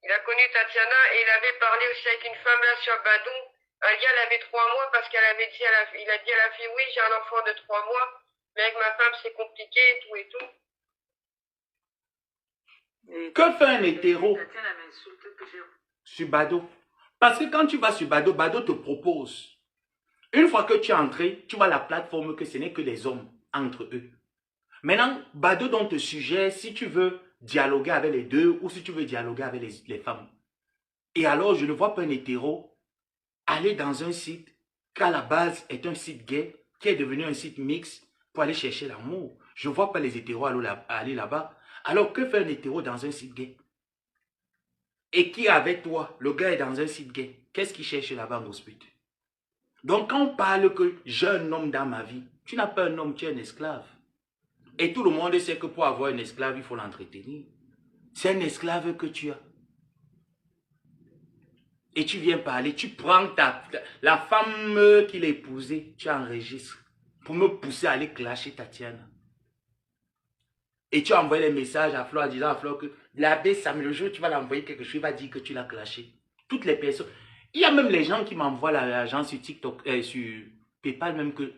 Il a connu Tatiana et il avait parlé aussi avec une femme là sur Badou. Alia, elle avait 3 mois parce qu'elle avait dit il a dit à la fille, oui, j'ai un enfant de 3 mois, mais avec ma femme, c'est compliqué et tout et tout. Et Que fait un hétéro Tatiana m'insulte que j'ai... sur Bado? Parce que quand tu vas sur Bado, Bado te propose. Une fois que tu es entré, tu vois la plateforme que ce n'est que les hommes entre eux. Maintenant, Bado donc te suggère si tu veux dialoguer avec les deux ou si tu veux dialoguer avec les femmes. Et alors, je ne vois pas un hétéro aller dans un site qui à la base est un site gay, qui est devenu un site mixte pour aller chercher l'amour. Je ne vois pas les hétéros aller là-bas. Alors, que fait un hétéro dans un site gay? Et qui est avec toi? Le gars est dans un site gay. Qu'est-ce qu'il cherche là-bas en hospital? Donc, quand on parle que j'ai un homme dans ma vie, tu n'as pas un homme, tu es un esclave. Et tout le monde sait que pour avoir un esclave, il faut l'entretenir. C'est un esclave que tu as. Et tu viens parler, tu prends la femme qu'il a épousée, tu enregistres pour me pousser à aller clasher Tatiana. Et tu as envoyé les messages à Flore en disant à Flore que l'abbé Sam, le jour où tu vas l'envoyer quelque chose, il va dire que tu l'as clashé. Toutes les personnes. Il y a même les gens qui m'envoient l'argent sur TikTok, sur PayPal même que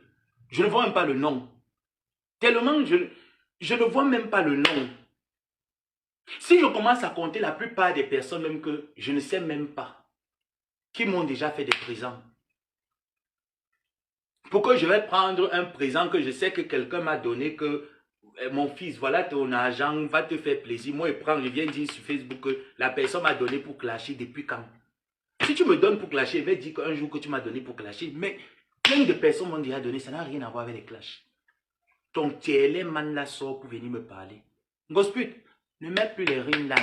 je ne vois même pas le nom. Tellement je ne vois même pas le nom. Si je commence à compter la plupart des personnes même que je ne sais même pas, qui m'ont déjà fait des présents. Pourquoi je vais prendre un présent que je sais que quelqu'un m'a donné que mon fils, voilà ton argent, va te faire plaisir. Moi, je viens dire sur Facebook que la personne m'a donné pour clasher depuis quand? Si tu me donnes pour clasher, je vais dire qu'un jour que tu m'as donné pour clasher, mais plein de personnes m'ont déjà donné, ça n'a rien à voir avec les clashs. Ton télé man la sort pour venir me parler. Gosput, ne mets plus les rings là.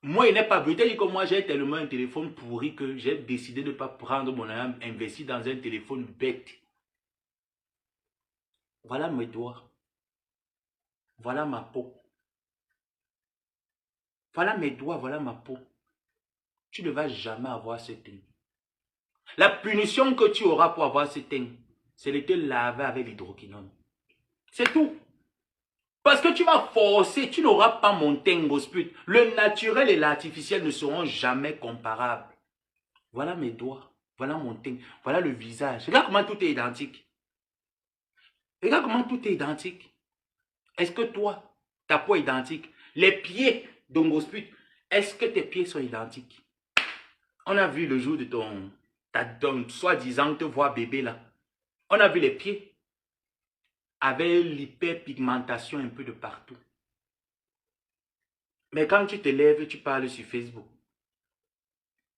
Moi, il n'est pas brutal. Que moi, j'ai tellement un téléphone pourri que j'ai décidé de ne pas prendre mon argent, investir dans un téléphone bête. Voilà mes doigts. Voilà ma peau. Voilà mes doigts, voilà ma peau. Tu ne vas jamais avoir ce teint. La punition que tu auras pour avoir ce teint, c'est de te laver avec l'hydroquinone. C'est tout. Parce que tu vas forcer, tu n'auras pas mon teint, gosput. Le naturel et l'artificiel ne seront jamais comparables. Voilà mes doigts, voilà mon teint, voilà le visage. Regarde comment tout est identique. Regarde comment tout est identique. Est-ce que toi, ta peau est identique? Les pieds de gosput, est-ce que tes pieds sont identiques? On a vu le jour de ton soi-disant te voir bébé là. On a vu les pieds. Avec l'hyperpigmentation un peu de partout. Mais quand tu te lèves, tu parles sur Facebook.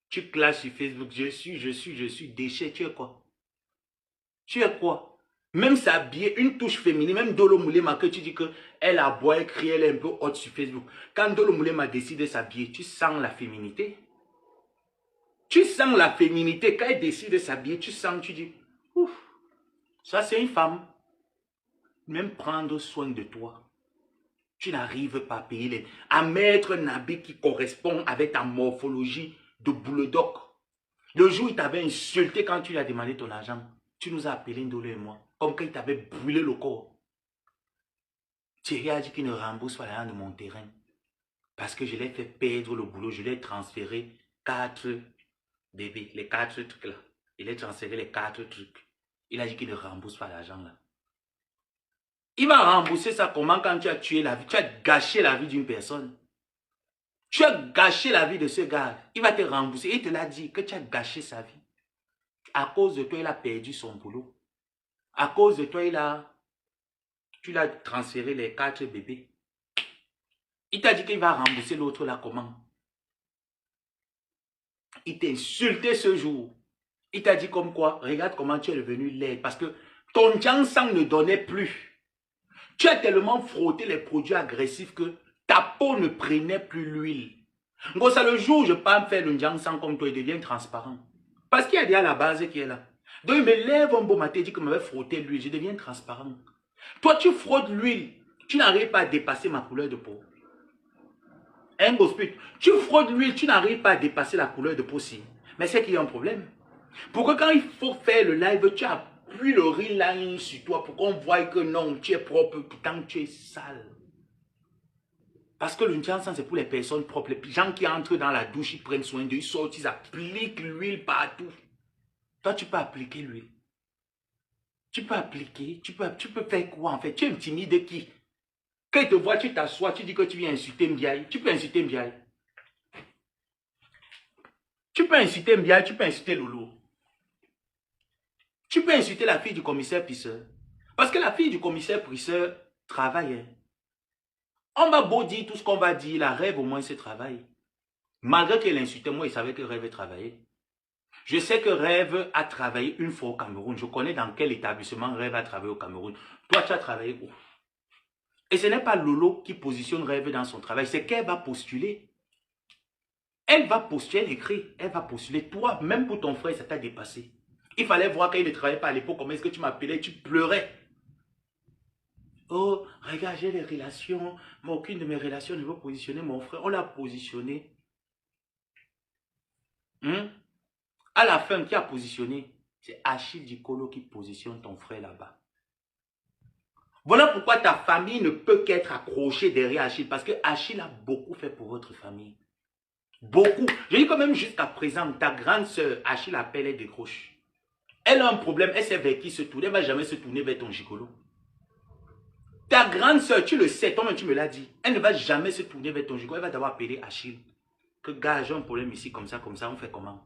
Tu clashes sur Facebook. Je suis déchet. Tu es quoi? Tu es quoi? Même s'habiller, une touche féminine, même Ndolo Moulema, que tu dis qu'elle a beau, elle crie, elle est un peu haute sur Facebook. Quand Ndolo Moulema décide de s'habiller, tu sens la féminité. Tu sens la féminité. Quand elle décide de s'habiller, tu sens, tu dis, ouf, ça c'est une femme. Même prendre soin de toi. Tu n'arrives pas à payer à mettre un habit qui correspond avec ta morphologie de bulldog. Le jour où il t'avait insulté quand tu lui as demandé ton argent, tu nous as appelé Ndolo et moi, comme quand il t'avait brûlé le corps. Thierry a dit qu'il ne rembourse pas l'argent de mon terrain. Parce que je l'ai fait perdre le boulot, je l'ai transféré 4 bébés, les 4 trucs là. Il a transféré les 4 trucs. Il a dit qu'il ne rembourse pas l'argent là. Il va rembourser ça comment quand tu as tué la vie, tu as gâché la vie d'une personne. Tu as gâché la vie de ce gars. Il va te rembourser. Il te l'a dit que tu as gâché sa vie. À cause de toi, il a perdu son boulot. À cause de toi, tu l'as transféré les 4 bébés. Il t'a dit qu'il va rembourser l'autre là comment? Il t'a insulté ce jour. Il t'a dit comme quoi, regarde comment tu es devenu laid. Parce que ton sang ne donnait plus. Tu as tellement frotté les produits agressifs que ta peau ne prenait plus l'huile. Donc c'est le jour où je peux faire le sang comme toi, il devient transparent. Parce qu'il y a déjà la base qui est là. Donc il me lève un beau matin, il dit que je m'avais frotté l'huile, je deviens transparent. Toi tu frottes l'huile, tu n'arrives pas à dépasser ma couleur de peau. Un gospel, tu frottes l'huile, tu n'arrives pas à dépasser la couleur de peau si. Mais c'est qu'il y a un problème. Pourquoi quand il faut faire le live, tu appuies le real sur toi pour qu'on voie que non, tu es propre, pourtant tu es sale. Parce que le Njansan, c'est pour les personnes propres. Les gens qui entrent dans la douche, ils prennent soin d'eux, ils sortent, ils appliquent l'huile partout. Toi, tu peux appliquer l'huile. Tu peux appliquer, tu peux faire quoi en fait? Tu intimides qui? Quand il te voit, tu t'assois, tu dis que tu viens insulter Mbiaye. Tu peux insulter Mbiaye. Tu peux insulter Mbiaye, tu peux insulter Lolo. Tu peux insulter la fille du commissaire Pisseur. Parce que la fille du commissaire Pisseur travaille. On va beau dire tout ce qu'on va dire, la Rêve au moins se travaille. Malgré qu'elle insultait, moi, il savait que Rêve travaillait. Je sais que Rêve a travaillé une fois au Cameroun. Je connais dans quel établissement Rêve a travaillé au Cameroun. Toi, tu as travaillé où? Et ce n'est pas Lolo qui positionne Rêve dans son travail, c'est qu'elle va postuler. Elle va postuler, elle écrit, elle va postuler. Toi, même pour ton frère, ça t'a dépassé. Il fallait voir qu'il ne travaillait pas à l'époque, comment est-ce que tu m'appelais, tu pleurais. Oh, regarde, j'ai les relations, mais aucune de mes relations ne veut positionner mon frère. On l'a positionné. À la fin, qui a positionné? C'est Achille Dikolo qui positionne ton frère là-bas. Voilà pourquoi ta famille ne peut qu'être accrochée derrière Achille. Parce que Achille a beaucoup fait pour votre famille. Beaucoup. Je dis quand même jusqu'à présent, ta grande soeur, Achille appelle, elle décroche. Elle a un problème, elle sait vers qui se tourner, elle ne va jamais se tourner vers ton gigolo. Ta grande soeur, tu le sais, toi-même tu me l'as dit, elle ne va jamais se tourner vers ton gigolo, elle va d'abord appeler Achille. Que gars, j'ai un problème ici, comme ça, on fait comment?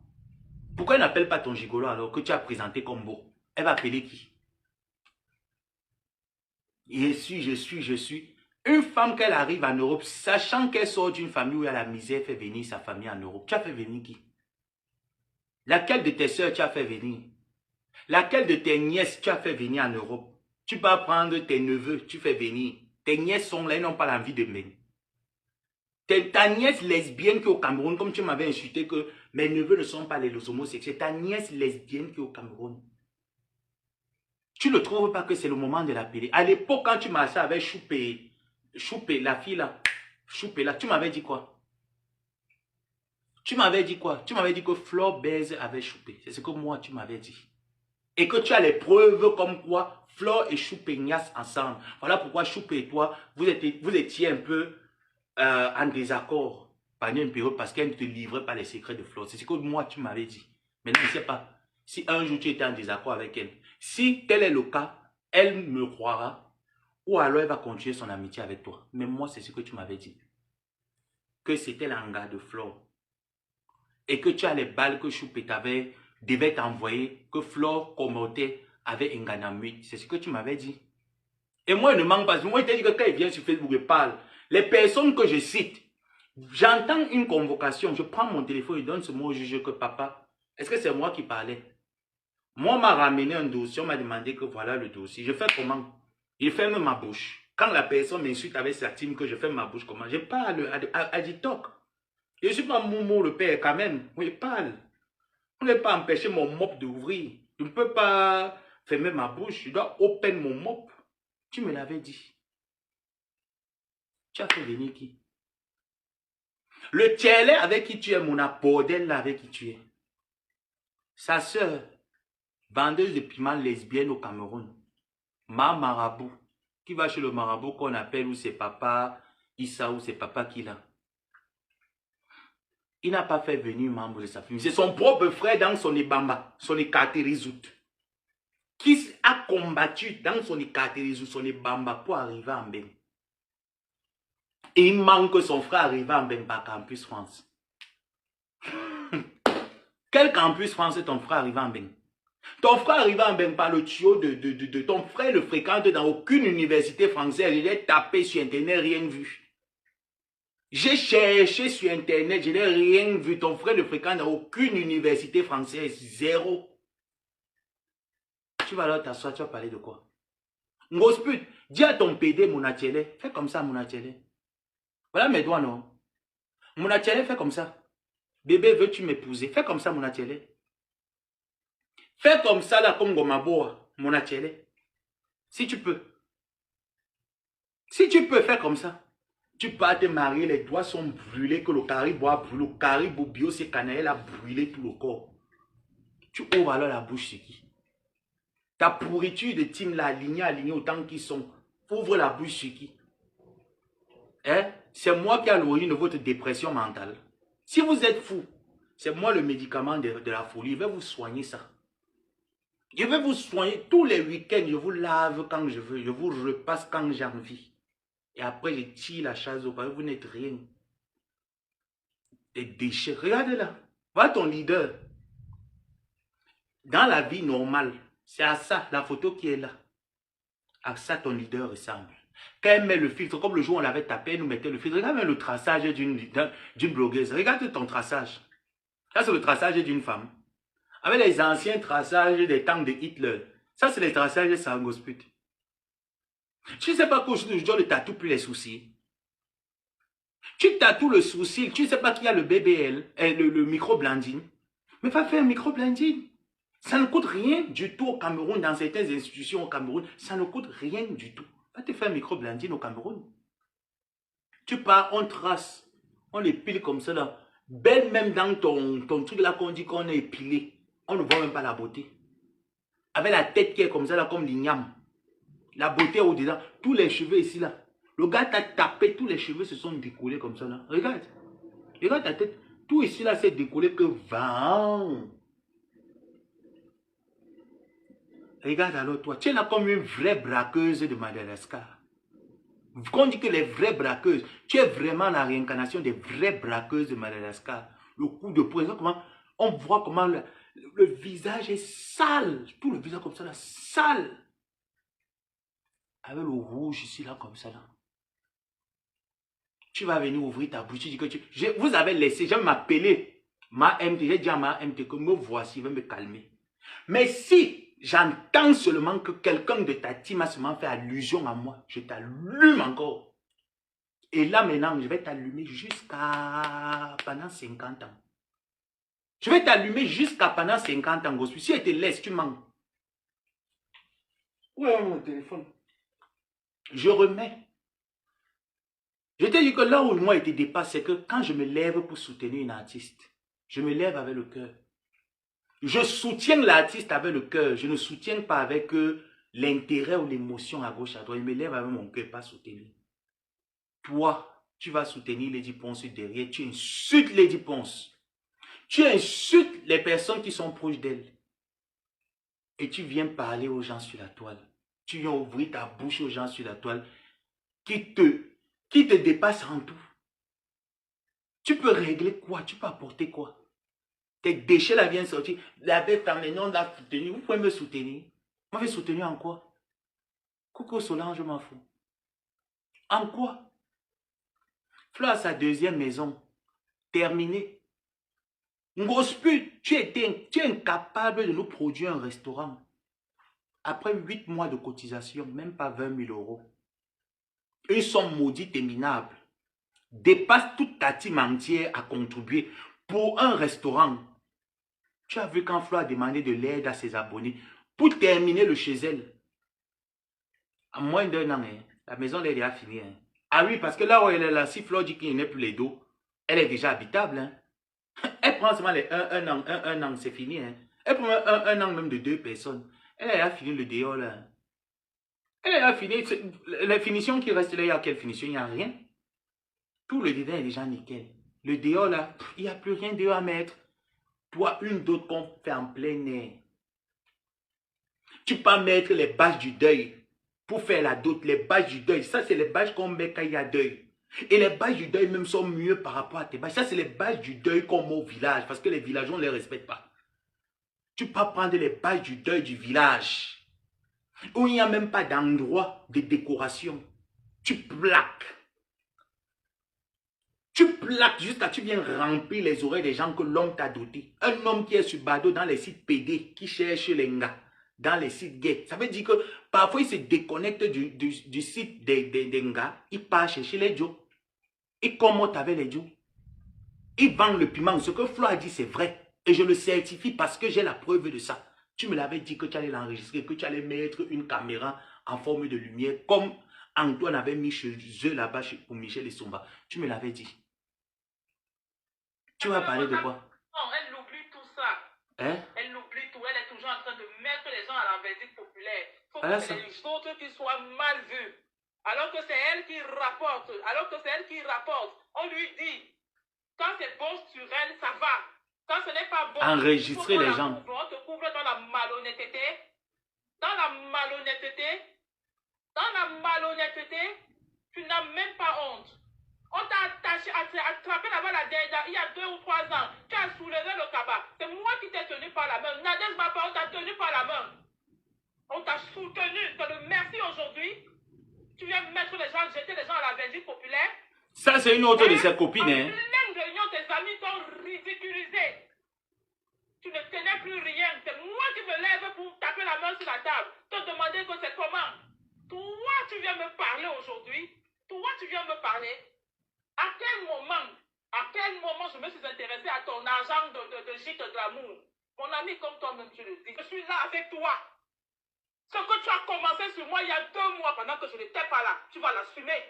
Pourquoi elle n'appelle pas ton gigolo alors que tu as présenté comme beau? Elle va appeler qui? Je suis. Une femme qu'elle arrive en Europe, sachant qu'elle sort d'une famille où il y a la misère, fait venir sa famille en Europe. Tu as fait venir qui? Laquelle de tes soeurs tu as fait venir? Laquelle de tes nièces tu as fait venir en Europe? Tu peux prendre tes neveux, tu fais venir. Tes nièces sont là, ils n'ont pas l'envie de mener. Ta nièce lesbienne qui est au Cameroun, comme tu m'avais insulté que mes neveux ne sont pas les homosexuels. Ta nièce lesbienne qui est au Cameroun. Tu ne trouves pas que c'est le moment de l'appeler? À l'époque, quand tu marchais avec Choupé, la fille là, Choupé là, tu m'avais dit quoi? Tu m'avais dit quoi? Tu m'avais dit que Flore baise avec Choupé. C'est ce que moi, tu m'avais dit. Et que tu as les preuves comme quoi Flore et Choupé niassent ensemble. Voilà pourquoi Choupé et toi, vous étiez un peu en désaccord pendant une période parce qu'elle ne te livrait pas les secrets de Flore. C'est ce que moi, tu m'avais dit. Maintenant, je ne sais pas si un jour tu étais en désaccord avec elle. Si tel est le cas, elle me croira. Ou alors elle va continuer son amitié avec toi. Mais moi, c'est ce que tu m'avais dit. Que c'était l'anga de Flore. Et que tu as les balles que Choupé devait t'envoyer. Que Flore commentait avec Nganamut. C'est ce que tu m'avais dit. Et moi, il ne manque pas. Moi, je t'ai dit que quand il vient sur Facebook, il parle. Les personnes que je cite, j'entends une convocation. Je prends mon téléphone et donne ce mot au juge que papa. Est-ce que c'est moi qui parlais? Moi, on m'a ramené un dossier. On m'a demandé que voilà le dossier. Je fais comment? Il ferme ma bouche. Quand la personne m'insulte avec sa team, que je ferme ma bouche, comment? Je parle à TikTok. Je ne suis pas Moumou le père quand même. Oui, il parle. Vous ne pouvez pas empêcher mon mop d'ouvrir. Je ne peux pas fermer ma bouche. Je dois open mon mop. Tu me l'avais dit. Tu as fait venir qui? Le tchèlè avec qui tu es, mon bordel là avec qui tu es. Sa sœur, vendeuse de piment lesbienne au Cameroun. Ma marabout. Qui va chez le marabout qu'on appelle ou c'est papa Issa ou c'est papa Kila. Il n'a pas fait venir membre de sa famille. C'est son propre frère dans son Ibamba, son Ikaterizout, qui a combattu dans son Ikaterizout, son Ibamba pour arriver en Ben. Et il manque que son frère arrive en Ben par Campus France. Quel Campus France est ton frère arrivé en Ben? Ton frère arrive en Ben par le tuyau de ton frère, le fréquente dans aucune université française. Il est tapé sur Internet, rien vu. J'ai cherché sur Internet, je n'ai rien vu. Ton frère ne fréquente aucune université française. Zéro. Tu vas alors t'asseoir, tu vas parler de quoi? Ngosput, dis à ton PD, Mounachele, fais comme ça, Mounachele. Voilà mes doigts, non? Mounachele, fais comme ça. Bébé, veux-tu m'épouser? Fais comme ça, Mounachele. Fais comme ça, là, comme Gomaboa, Mounachele. Si tu peux. Si tu peux, fais comme ça. Tu pars te marier, les doigts sont brûlés, que le caribou a brûlé, le caribou bio, c'est canaille, a brûlé tout le corps. Tu ouvres alors la bouche, c'est qui? Ta pourriture de team là, alignée autant qu'ils sont. Ouvre la bouche, c'est qui? Hein? C'est moi qui ai l'origine de votre dépression mentale. Si vous êtes fou, c'est moi le médicament de la folie. Je vais vous soigner ça. Je vais vous soigner tous les week-ends. Je vous lave quand je veux. Je vous repasse quand j'ai envie. Et après, je tire la chasse au palais. Vous n'êtes rien. Des déchets. Regardez là. Voilà ton leader. Dans la vie normale, c'est à ça, la photo qui est là. À ça, ton leader ressemble. Quand elle met le filtre, comme le jour où on l'avait tapé, elle nous mettait le filtre. Regarde le traçage d'une blogueuse. Regarde ton traçage. Ça, c'est le traçage d'une femme. Avec les anciens traçages des temps de Hitler. Ça, c'est les traçages de Sangosput. Tu ne sais pas qu'aujourd'hui, je ne tatoue plus les sourcils. Tu tatoues le sourcil, tu ne sais pas qu'il y a le BBL, le micro-blending. Mais va faire un micro-blending. Ça ne coûte rien du tout au Cameroun, dans certaines institutions au Cameroun. Ça ne coûte rien du tout. Va te faire un micro-blending au Cameroun. Tu pars, on trace, on épile comme ça là. Belle même dans ton truc là qu'on dit qu'on est épilé. On ne voit même pas la beauté. Avec la tête qui est comme ça là, comme l'igname. La beauté au-dedans. Tous les cheveux ici là. Le gars t'a tapé, tous les cheveux se sont décollés comme ça là. Regarde. Regarde ta tête. Tout ici là c'est décollé que 20. Regarde alors toi. Tu es là comme une vraie braqueuse de Madagascar. Quand on dit que les vraies braqueuses, tu es vraiment la réincarnation des vraies braqueuses de Madagascar. Le coup de poing, comment on voit comment le visage est sale. Tout le visage comme ça là, sale. Avec le rouge ici là comme ça là. Tu vas venir ouvrir ta bouche, tu dis que vous avez laissé, je vais m'appeler ma MT, j'ai dit à ma MT que me voici, va me calmer. Mais si j'entends seulement que quelqu'un de ta team a seulement fait allusion à moi, je t'allume encore. Et là maintenant, je vais t'allumer jusqu'à pendant 50 ans. Je vais t'allumer jusqu'à pendant 50 ans, Gospel. Si je te laisse, tu mens. Où est mon téléphone? Je remets. Je te dis que là où moi je te dépasse, c'est que quand je me lève pour soutenir une artiste, je me lève avec le cœur. Je soutiens l'artiste avec le cœur. Je ne soutiens pas avec l'intérêt ou l'émotion à gauche, à droite. Je me lève avec mon cœur, pas soutenir. Toi, tu vas soutenir Lady Ponce derrière. Tu insultes Lady Ponce. Tu insultes les personnes qui sont proches d'elle. Et tu viens parler aux gens sur la toile. Tu viens ouvrir ta bouche aux gens sur la toile qui te dépassent en tout. Tu peux régler quoi? Tu peux apporter quoi? Tes déchets là viennent sortir. La bête en les noms l'a soutenu. Vous pouvez me soutenir. Moi, je vais soutenir en quoi? Coco Solange, je m'en fous. En quoi? Fleur à sa deuxième maison. Terminé. Ngosput, tu es incapable de nous produire un restaurant. Après 8 mois de cotisation, même pas 20 000 €. Une somme maudite et minable. Dépasse toute ta team entière à contribuer pour un restaurant. Tu as vu quand Flo a demandé de l'aide à ses abonnés pour terminer le chez elle. En moins d'un an, hein, la maison elle est déjà finie. Hein. Ah oui, parce que là où elle est là, si Flo dit qu'il n'y a plus les dos, elle est déjà habitable. Hein. Elle prend seulement un an, c'est fini. Hein. Elle prend un an même de 2 personnes. Elle a déjà fini le dehors là. Elle a déjà fini. La finition qui reste là, il y a quelle finition? Il n'y a rien. Tout le dedans est déjà nickel. Le dehors là, il n'y a plus rien dehors à mettre. Toi, une d'autre qu'on fait en plein air. Tu peux pas mettre les bâches du deuil pour faire la dot. Les bâches du deuil, ça c'est les bâches qu'on met quand il y a deuil. Et les bâches du deuil même sont mieux par rapport à tes bâches. Ça c'est les bâches du deuil qu'on met au village. Parce que les villageois ne les respectent pas. Tu peux pas prendre les bâches du deuil du village. Où il n'y a même pas d'endroit de décoration. Tu plaques. Tu plaques jusqu'à tu viens remplir les oreilles des gens que l'homme t'a doté. Un homme qui est sur Bado dans les sites PD, qui cherche les gars, dans les sites gays. Ça veut dire que parfois il se déconnecte du site des gars, il part chercher les Joe. Il commente avec les Joe. Il vend le piment. Ce que Flo a dit, c'est vrai. Et je le certifie parce que j'ai la preuve de ça. Tu me l'avais dit que tu allais l'enregistrer, que tu allais mettre une caméra en forme de lumière, comme Antoine avait mis chez eux là-bas pour Michel et Somba. Tu me l'avais dit. Tu vas parler de quoi? Non, elle oublie tout ça. Hein? Elle oublie tout. Elle est toujours en train de mettre les gens à la verdict populaire. Il faut Alors que c'est les autres qui soient mal vus. Alors que c'est elle qui rapporte. On lui dit, quand c'est bon sur elle, ça va. Quand ce n'est pas bon, enregistrer les gens. On te couvre dans la malhonnêteté. Tu n'as même pas honte. On t'a attaché, attrapé là-bas la dernière, il y a 2 ou 3 ans. Tu as soulevé le cabas. C'est moi qui t'ai tenu par la main. Nadège Baba, on t'a tenu par la main. On t'a soutenu. Tu le merci aujourd'hui. Tu viens mettre les gens, jeter les gens à la verdict populaire. Ça, c'est une autre de ses copines. En Hein? pleine réunion, tes amis t'ont ridiculisé. Tu ne tenais plus rien. C'est moi qui me lève pour taper la main sur la table. Te demander que c'est comment. Toi, tu viens me parler aujourd'hui. À quel moment je me suis intéressé à ton argent de gîte de l'amour? Mon ami, comme toi-même tu le dis, je suis là avec toi. Ce que tu as commencé sur moi il y a 2 mois pendant que je n'étais pas là, tu vas l'assumer.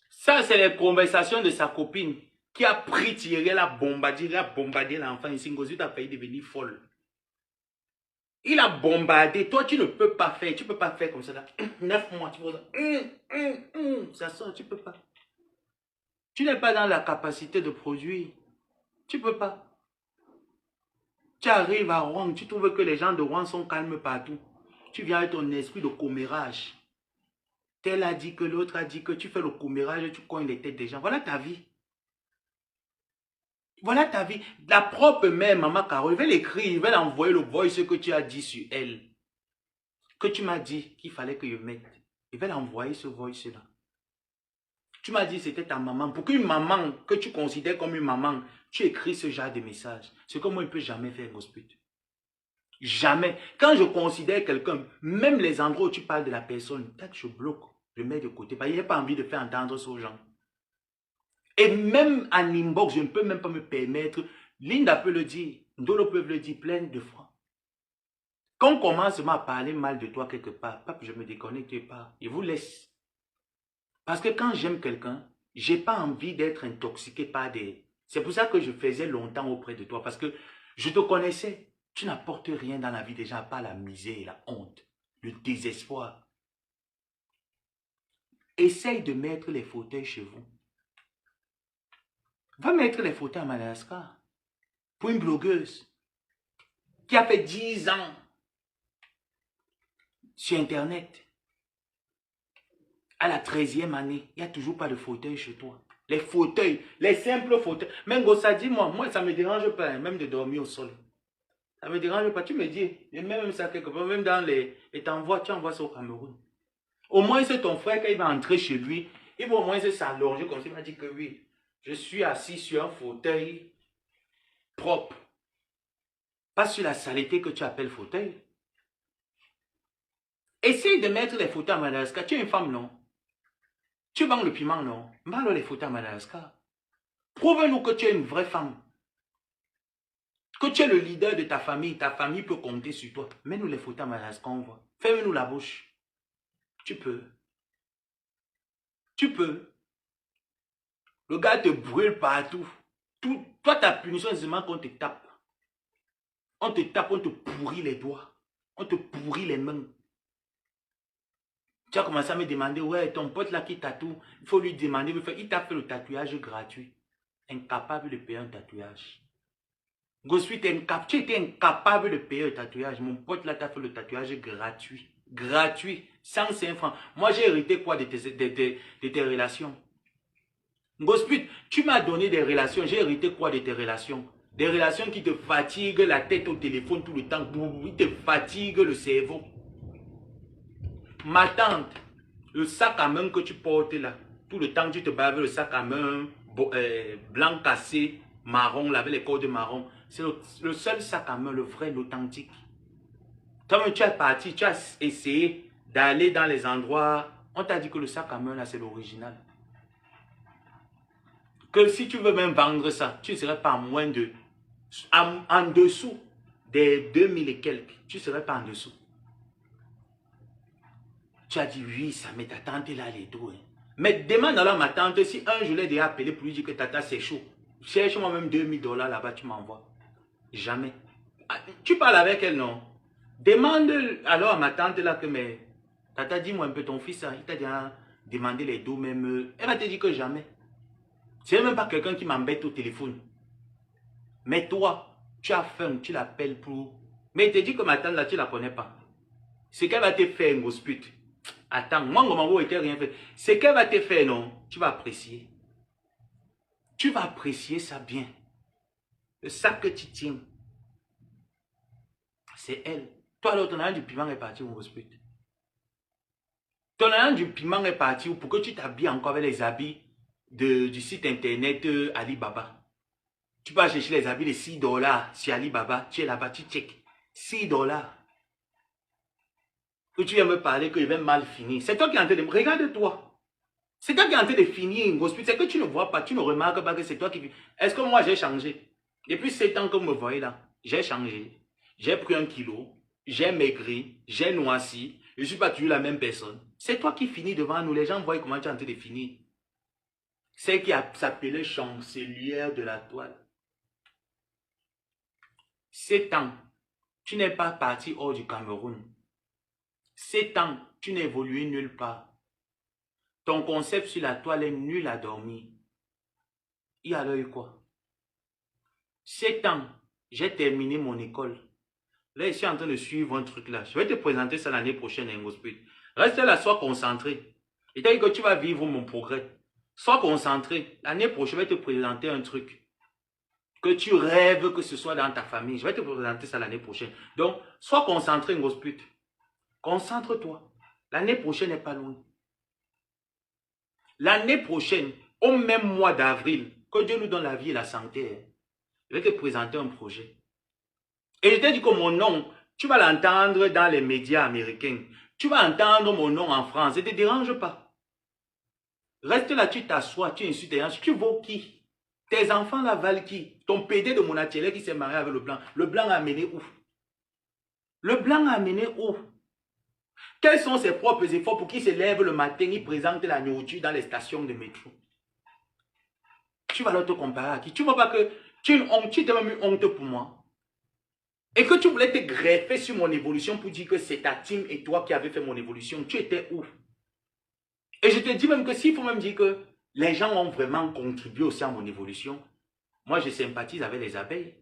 Ça, c'est les conversations de sa copine qui a pris Thierry, elle a bombardé l'enfant ici. Ngozi a failli devenir folle. Il a bombardé. Toi, tu ne peux pas faire. Tu ne peux pas faire comme ça. Là. 9 mois, tu peux ça sort, tu ne peux pas. Tu n'es pas dans la capacité de produire. Tu ne peux pas. Tu arrives à Rouen, tu trouves que les gens de Rouen sont calmes partout. Tu viens avec ton esprit de commérage. Tel a dit que l'autre a dit que tu fais le commérage et tu cognes les têtes des gens. Voilà ta vie. Voilà ta vie. La propre mère, maman Carole, il va l'écrire, il va l'envoyer le voice que tu as dit sur elle. Que tu m'as dit qu'il fallait que je mette. Il va l'envoyer ce voice-là. Tu m'as dit que c'était ta maman. Pour qu'une maman que tu considères comme une maman, tu écris ce genre de message. Ce que moi, je ne peux jamais faire, Gosput. Jamais. Quand je considère quelqu'un, même les endroits où tu parles de la personne, peut-être je bloque, je mets de côté. Parce que je n'ai pas envie de faire entendre ça aux gens. Et même en inbox, je ne peux même pas me permettre. Linda peut le dire, d'autres peuvent le dire plein de fois. Quand on commence à parler mal de toi quelque part, pape, je me déconnecte pas. Je vous laisse. Parce que quand j'aime quelqu'un, je n'ai pas envie d'être intoxiqué par des... C'est pour ça que je faisais longtemps auprès de toi. Parce que je te connaissais. Tu n'apportes rien dans la vie des gens, à part la misère, la honte, le désespoir. Essaye de mettre les fauteuils chez vous. Va mettre les fauteuils à Madagascar. Pour une blogueuse qui a fait 10 ans sur Internet. À la 13e année, il n'y a toujours pas de fauteuil chez toi. Les fauteuils, les simples fauteuils. Même Gossa dit, moi, ça ne me dérange pas, même de dormir au sol. Ça ne me dérange pas. Tu me dis, même ça quelque part, même dans les... Et tu envoies ça au Cameroun. Au moins, c'est ton frère, quand il va entrer chez lui, il va au moins s'allonger comme ça. Il va dire que oui, je suis assis sur un fauteuil propre. Pas sur la saleté que tu appelles fauteuil. Essaye de mettre les fauteuils à Madagascar. Tu es une femme, non? Tu vends le piment, non? Vends les fauteuils à Madagascar. Prouve-nous que tu es une vraie femme. Que tu es le leader de ta famille peut compter sur toi. Mets-nous les photos à ce qu'on voit. Ferme-nous la bouche. Tu peux. Tu peux. Le gars te brûle partout. Toi, ta punition, c'est seulement qu'on te tape. On te tape, on te pourrit les doigts. On te pourrit les mains. Tu as commencé à me demander, ouais, ton pote là qui tatoue, il faut lui demander, il t'a fait le tatouage gratuit. Incapable de payer un tatouage. Ensuite, tu étais incapable de payer le tatouage. Mon pote là t'a fait le tatouage gratuit. Gratuit. 105 francs. Moi, j'ai hérité quoi de tes relations? Gosput, tu m'as donné des relations. J'ai hérité quoi de tes relations? Des relations qui te fatiguent la tête au téléphone tout le temps. Qui te fatiguent le cerveau. Ma tante, le sac à main que tu portes là, tout le temps tu te bats avec le sac à main blanc cassé, marron, là, avec les cordes marron. C'est le seul sac à main, le vrai, l'authentique. Toi-même, tu es parti, tu as essayé d'aller dans les endroits. On t'a dit que le sac à main là, c'est l'original. Que si tu veux même vendre ça, tu ne serais pas moins de... En dessous des 2000 et quelques, tu ne serais pas en dessous. Tu as dit oui, ça met ta tante là les dos. Hein. Mais demande alors à ma tante si un jour je l'ai appelé pour lui dire que tata c'est chaud. Cherche-moi même 2000 $ là-bas, tu m'envoies. Jamais. Tu parles avec elle, non? Demande alors à ma tante là que mais tata dis-moi un peu ton fils, hein, il t'a déjà demandé les dos même. Elle va te dire que jamais. C'est même pas quelqu'un qui m'embête au téléphone. Mais toi, tu as faim, tu l'appelles pour... Mais il te dit que ma tante là, tu la connais pas. Ce qu'elle va te faire, un gosput. Attends, moi, mon était rien fait. Ce qu'elle va te faire, non, tu vas apprécier. Tu vas apprécier ça bien. Le sac que tu tiens, c'est elle. Toi, alors, ton agent du piment est parti, mon gosput. Ton agent du piment est parti pour que tu t'habilles encore avec les habits du site internet Alibaba. Tu vas chercher les habits de 6 $ sur Alibaba. Tu es là-bas, tu check. 6 $. Que tu viens me parler qu'il va mal finir. C'est toi qui es en train de... Regarde-toi. C'est toi qui es en train de finir une gospel. C'est que tu ne vois pas, tu ne remarques pas que c'est toi qui... Est-ce que moi j'ai changé? Depuis 7 ans que vous me voyez là, j'ai changé. J'ai pris 1 kilo. J'ai maigri. J'ai noirci. Je ne suis pas toujours la même personne. C'est toi qui finis devant nous. Les gens voient comment tu es en train de finir. C'est qui s'appelait chancelière de la toile. 7 ans, tu n'es pas parti hors du Cameroun. 7 ans, tu n'as évolué nulle part. Ton concept sur la toile est nul à dormir. Il y a eu quoi? 7 ans, j'ai terminé mon école. Là, je suis en train de suivre un truc là. Je vais te présenter ça l'année prochaine, Ingosput. Reste là, sois concentré. Et t'as dit que tu vas vivre mon progrès. Sois concentré. L'année prochaine, je vais te présenter un truc. Que tu rêves que ce soit dans ta famille. Je vais te présenter ça l'année prochaine. Donc, sois concentré, Ngosput. Concentre-toi. L'année prochaine n'est pas loin. L'année prochaine, au même mois d'avril, que Dieu nous donne la vie et la santé, je vais te présenter un projet. Et je t'ai dit que mon nom, tu vas l'entendre dans les médias américains. Tu vas entendre mon nom en France. Ne te dérange pas. Reste là, tu t'assois, tu insultes les gens. Tu vaux qui? Tes enfants là valent qui? Ton PD de mon atelier qui s'est marié avec le blanc. Le blanc a amené où? Le blanc a amené où? Quels sont ses propres efforts pour qu'il se lève le matin, il présente la nourriture dans les stations de métro? Tu vas alors te comparer à qui? Tu ne vois pas que tu t'es même eu honte pour moi? Et que tu voulais te greffer sur mon évolution pour dire que c'est ta team et toi qui avez fait mon évolution. Tu étais où? Et je te dis même que s'il faut même dire que les gens ont vraiment contribué aussi à mon évolution, moi je sympathise avec les abeilles.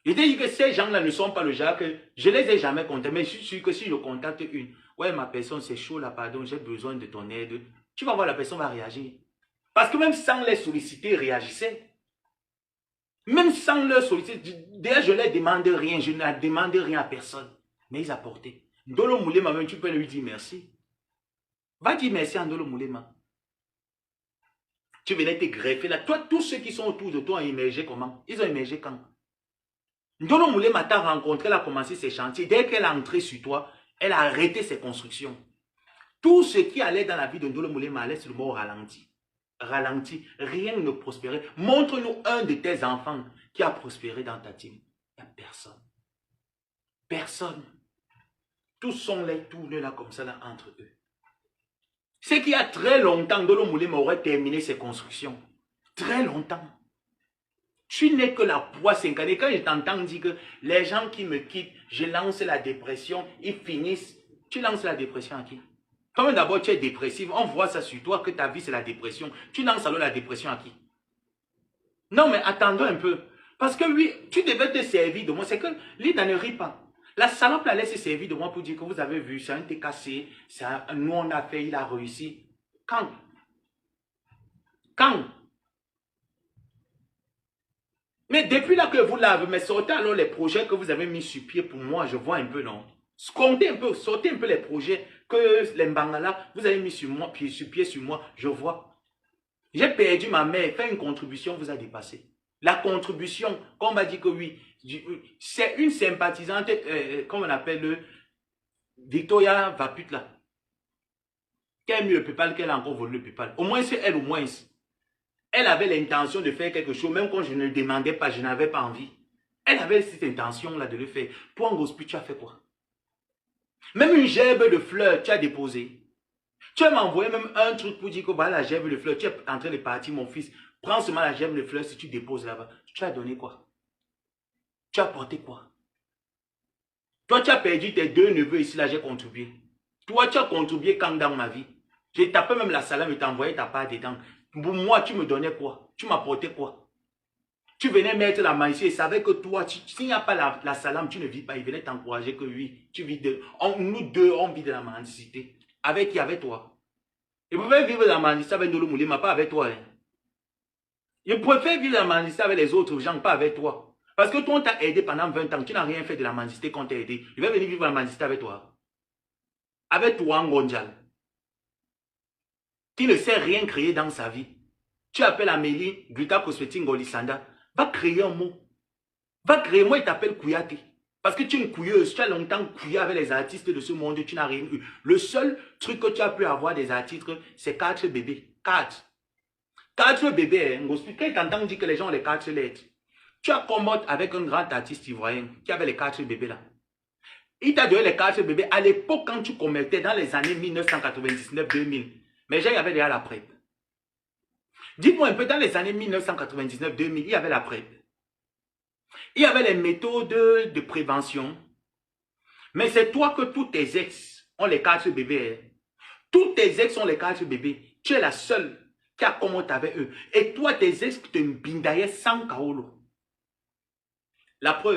Je te dis que ces gens-là ne sont pas le genre que je les ai jamais contactés, mais je suis sûr que si je contacte une, ouais ma personne c'est chaud là, pardon, j'ai besoin de ton aide, tu vas voir la personne va réagir. Parce que même sans les solliciter, ils réagissaient. Même sans leur solliciter, d'ailleurs je ne leur demande rien, je ne demande rien à personne, mais ils apportaient. Ndolo Moulema même, tu peux lui dire merci. Va dire merci à Ndolo Moulema. Tu venais te greffer là. Toi, tous ceux qui sont autour de toi ont émergé comment? Ils ont émergé quand? Ndolo Moulema t'a rencontré, elle a commencé ses chantiers. Dès qu'elle est entrée sur toi, elle a arrêté ses constructions. Tout ce qui allait dans la vie de Ndolo Moulema allait sur le mot ralenti. ralenti, rien ne prospérait. Montre-nous un de tes enfants qui a prospéré dans ta team. Il n'y a personne. Personne. Tous sont là, tournés là comme ça là entre eux. C'est qu'il y a très longtemps, Dolo Moulema aurait terminé ses constructions. Très longtemps. Tu n'es que la poisse incarnée. Quand je t'entends dire que les gens qui me quittent, je lance la dépression, ils finissent. Tu lances la dépression à qui? Comme d'abord tu es dépressif, on voit ça sur toi que ta vie c'est la dépression. Tu lances alors la dépression à qui? Non mais attendons un peu. Parce que oui, tu devais te servir de moi. C'est que Lida ne rit pas. La salope la laisse se servir de moi pour dire que vous avez vu, c'est un thé cassé, nous on a fait, il a réussi. Quand? Quand? Mais depuis là que vous l'avez, mais sortez alors les projets que vous avez mis sur pied pour moi, je vois un peu, non? Comptez un peu, sortez un peu les projets que les Mbangala, vous avez mis sur moi, pied sur moi, je vois. J'ai perdu ma mère, faire une contribution vous a dépassé. La contribution, comme on m'a dit que oui, c'est une sympathisante, comme on appelle Victoria Vaput là. Qui a mis le PayPal, qu'elle a encore volé le PayPal. Au moins c'est elle, au moins. Elle avait l'intention de faire quelque chose, même quand je ne demandais pas, je n'avais pas envie. Elle avait cette intention-là de le faire. Pour un gospel, tu as fait quoi? Même une gerbe de fleurs, tu as déposé. Tu as m'envoyé même un truc pour dire que voilà, la gerbe de fleurs, tu es en train de partir, mon fils. Prends seulement la gerbe de fleurs si tu déposes là-bas. Tu as donné quoi? Tu as porté quoi? Toi, tu as perdu tes 2 neveux ici, là, j'ai contribué. Toi, tu as contribué quand dans ma vie? J'ai tapé même la salade et t'ai envoyé ta part dedans. Pour moi, tu me donnais quoi? Tu m'apportais quoi? Tu venais mettre la main ici et savais que toi, s'il n'y a pas la salame, tu ne vis pas. Il venait t'encourager que oui, tu vis de... nous deux, on vit de la mendicité. Avec qui? Avec toi. Il pouvait vivre de la mendicité avec Ndolo Moulema, pas avec toi. Hein. Il préfère vivre de la mendicité avec les autres gens, pas avec toi. Parce que toi, on t'a aidé pendant 20 ans. Tu n'as rien fait de la mendicité qu'on t'a aidé. Il va venir vivre la mendicité avec toi. Avec toi, Ngonjal. Qui ne sait rien créer dans sa vie. Tu appelles Amélie, Glita Prospecting Golisanda. Va créer un mot. Va créer, moi il t'appelle Kouyaté. Parce que tu es une couilleuse, tu as longtemps couillé avec les artistes de ce monde, tu n'as rien eu. Le seul truc que tu as pu avoir des artistes, c'est 4 bébés. 4. 4 bébés, hein. Quand tu entends dire que les gens ont les 4 lettres, tu as combattu avec un grand artiste ivoirien qui avait les 4 bébés là. Il t'a donné les 4 bébés à l'époque quand tu commettais dans les années 1999-2000. Mais il y avait déjà la PrEP. Dis-moi un peu, dans les années 1999-2000, il y avait la PrEP. Il y avait les méthodes de prévention. Mais c'est toi que tous tes ex ont les 4 bébés. Hein. Tous tes ex ont les 4 bébés. Tu es la seule qui a commenté avec eux. Et toi, tes ex te bindaient sans kaolo. La preuve.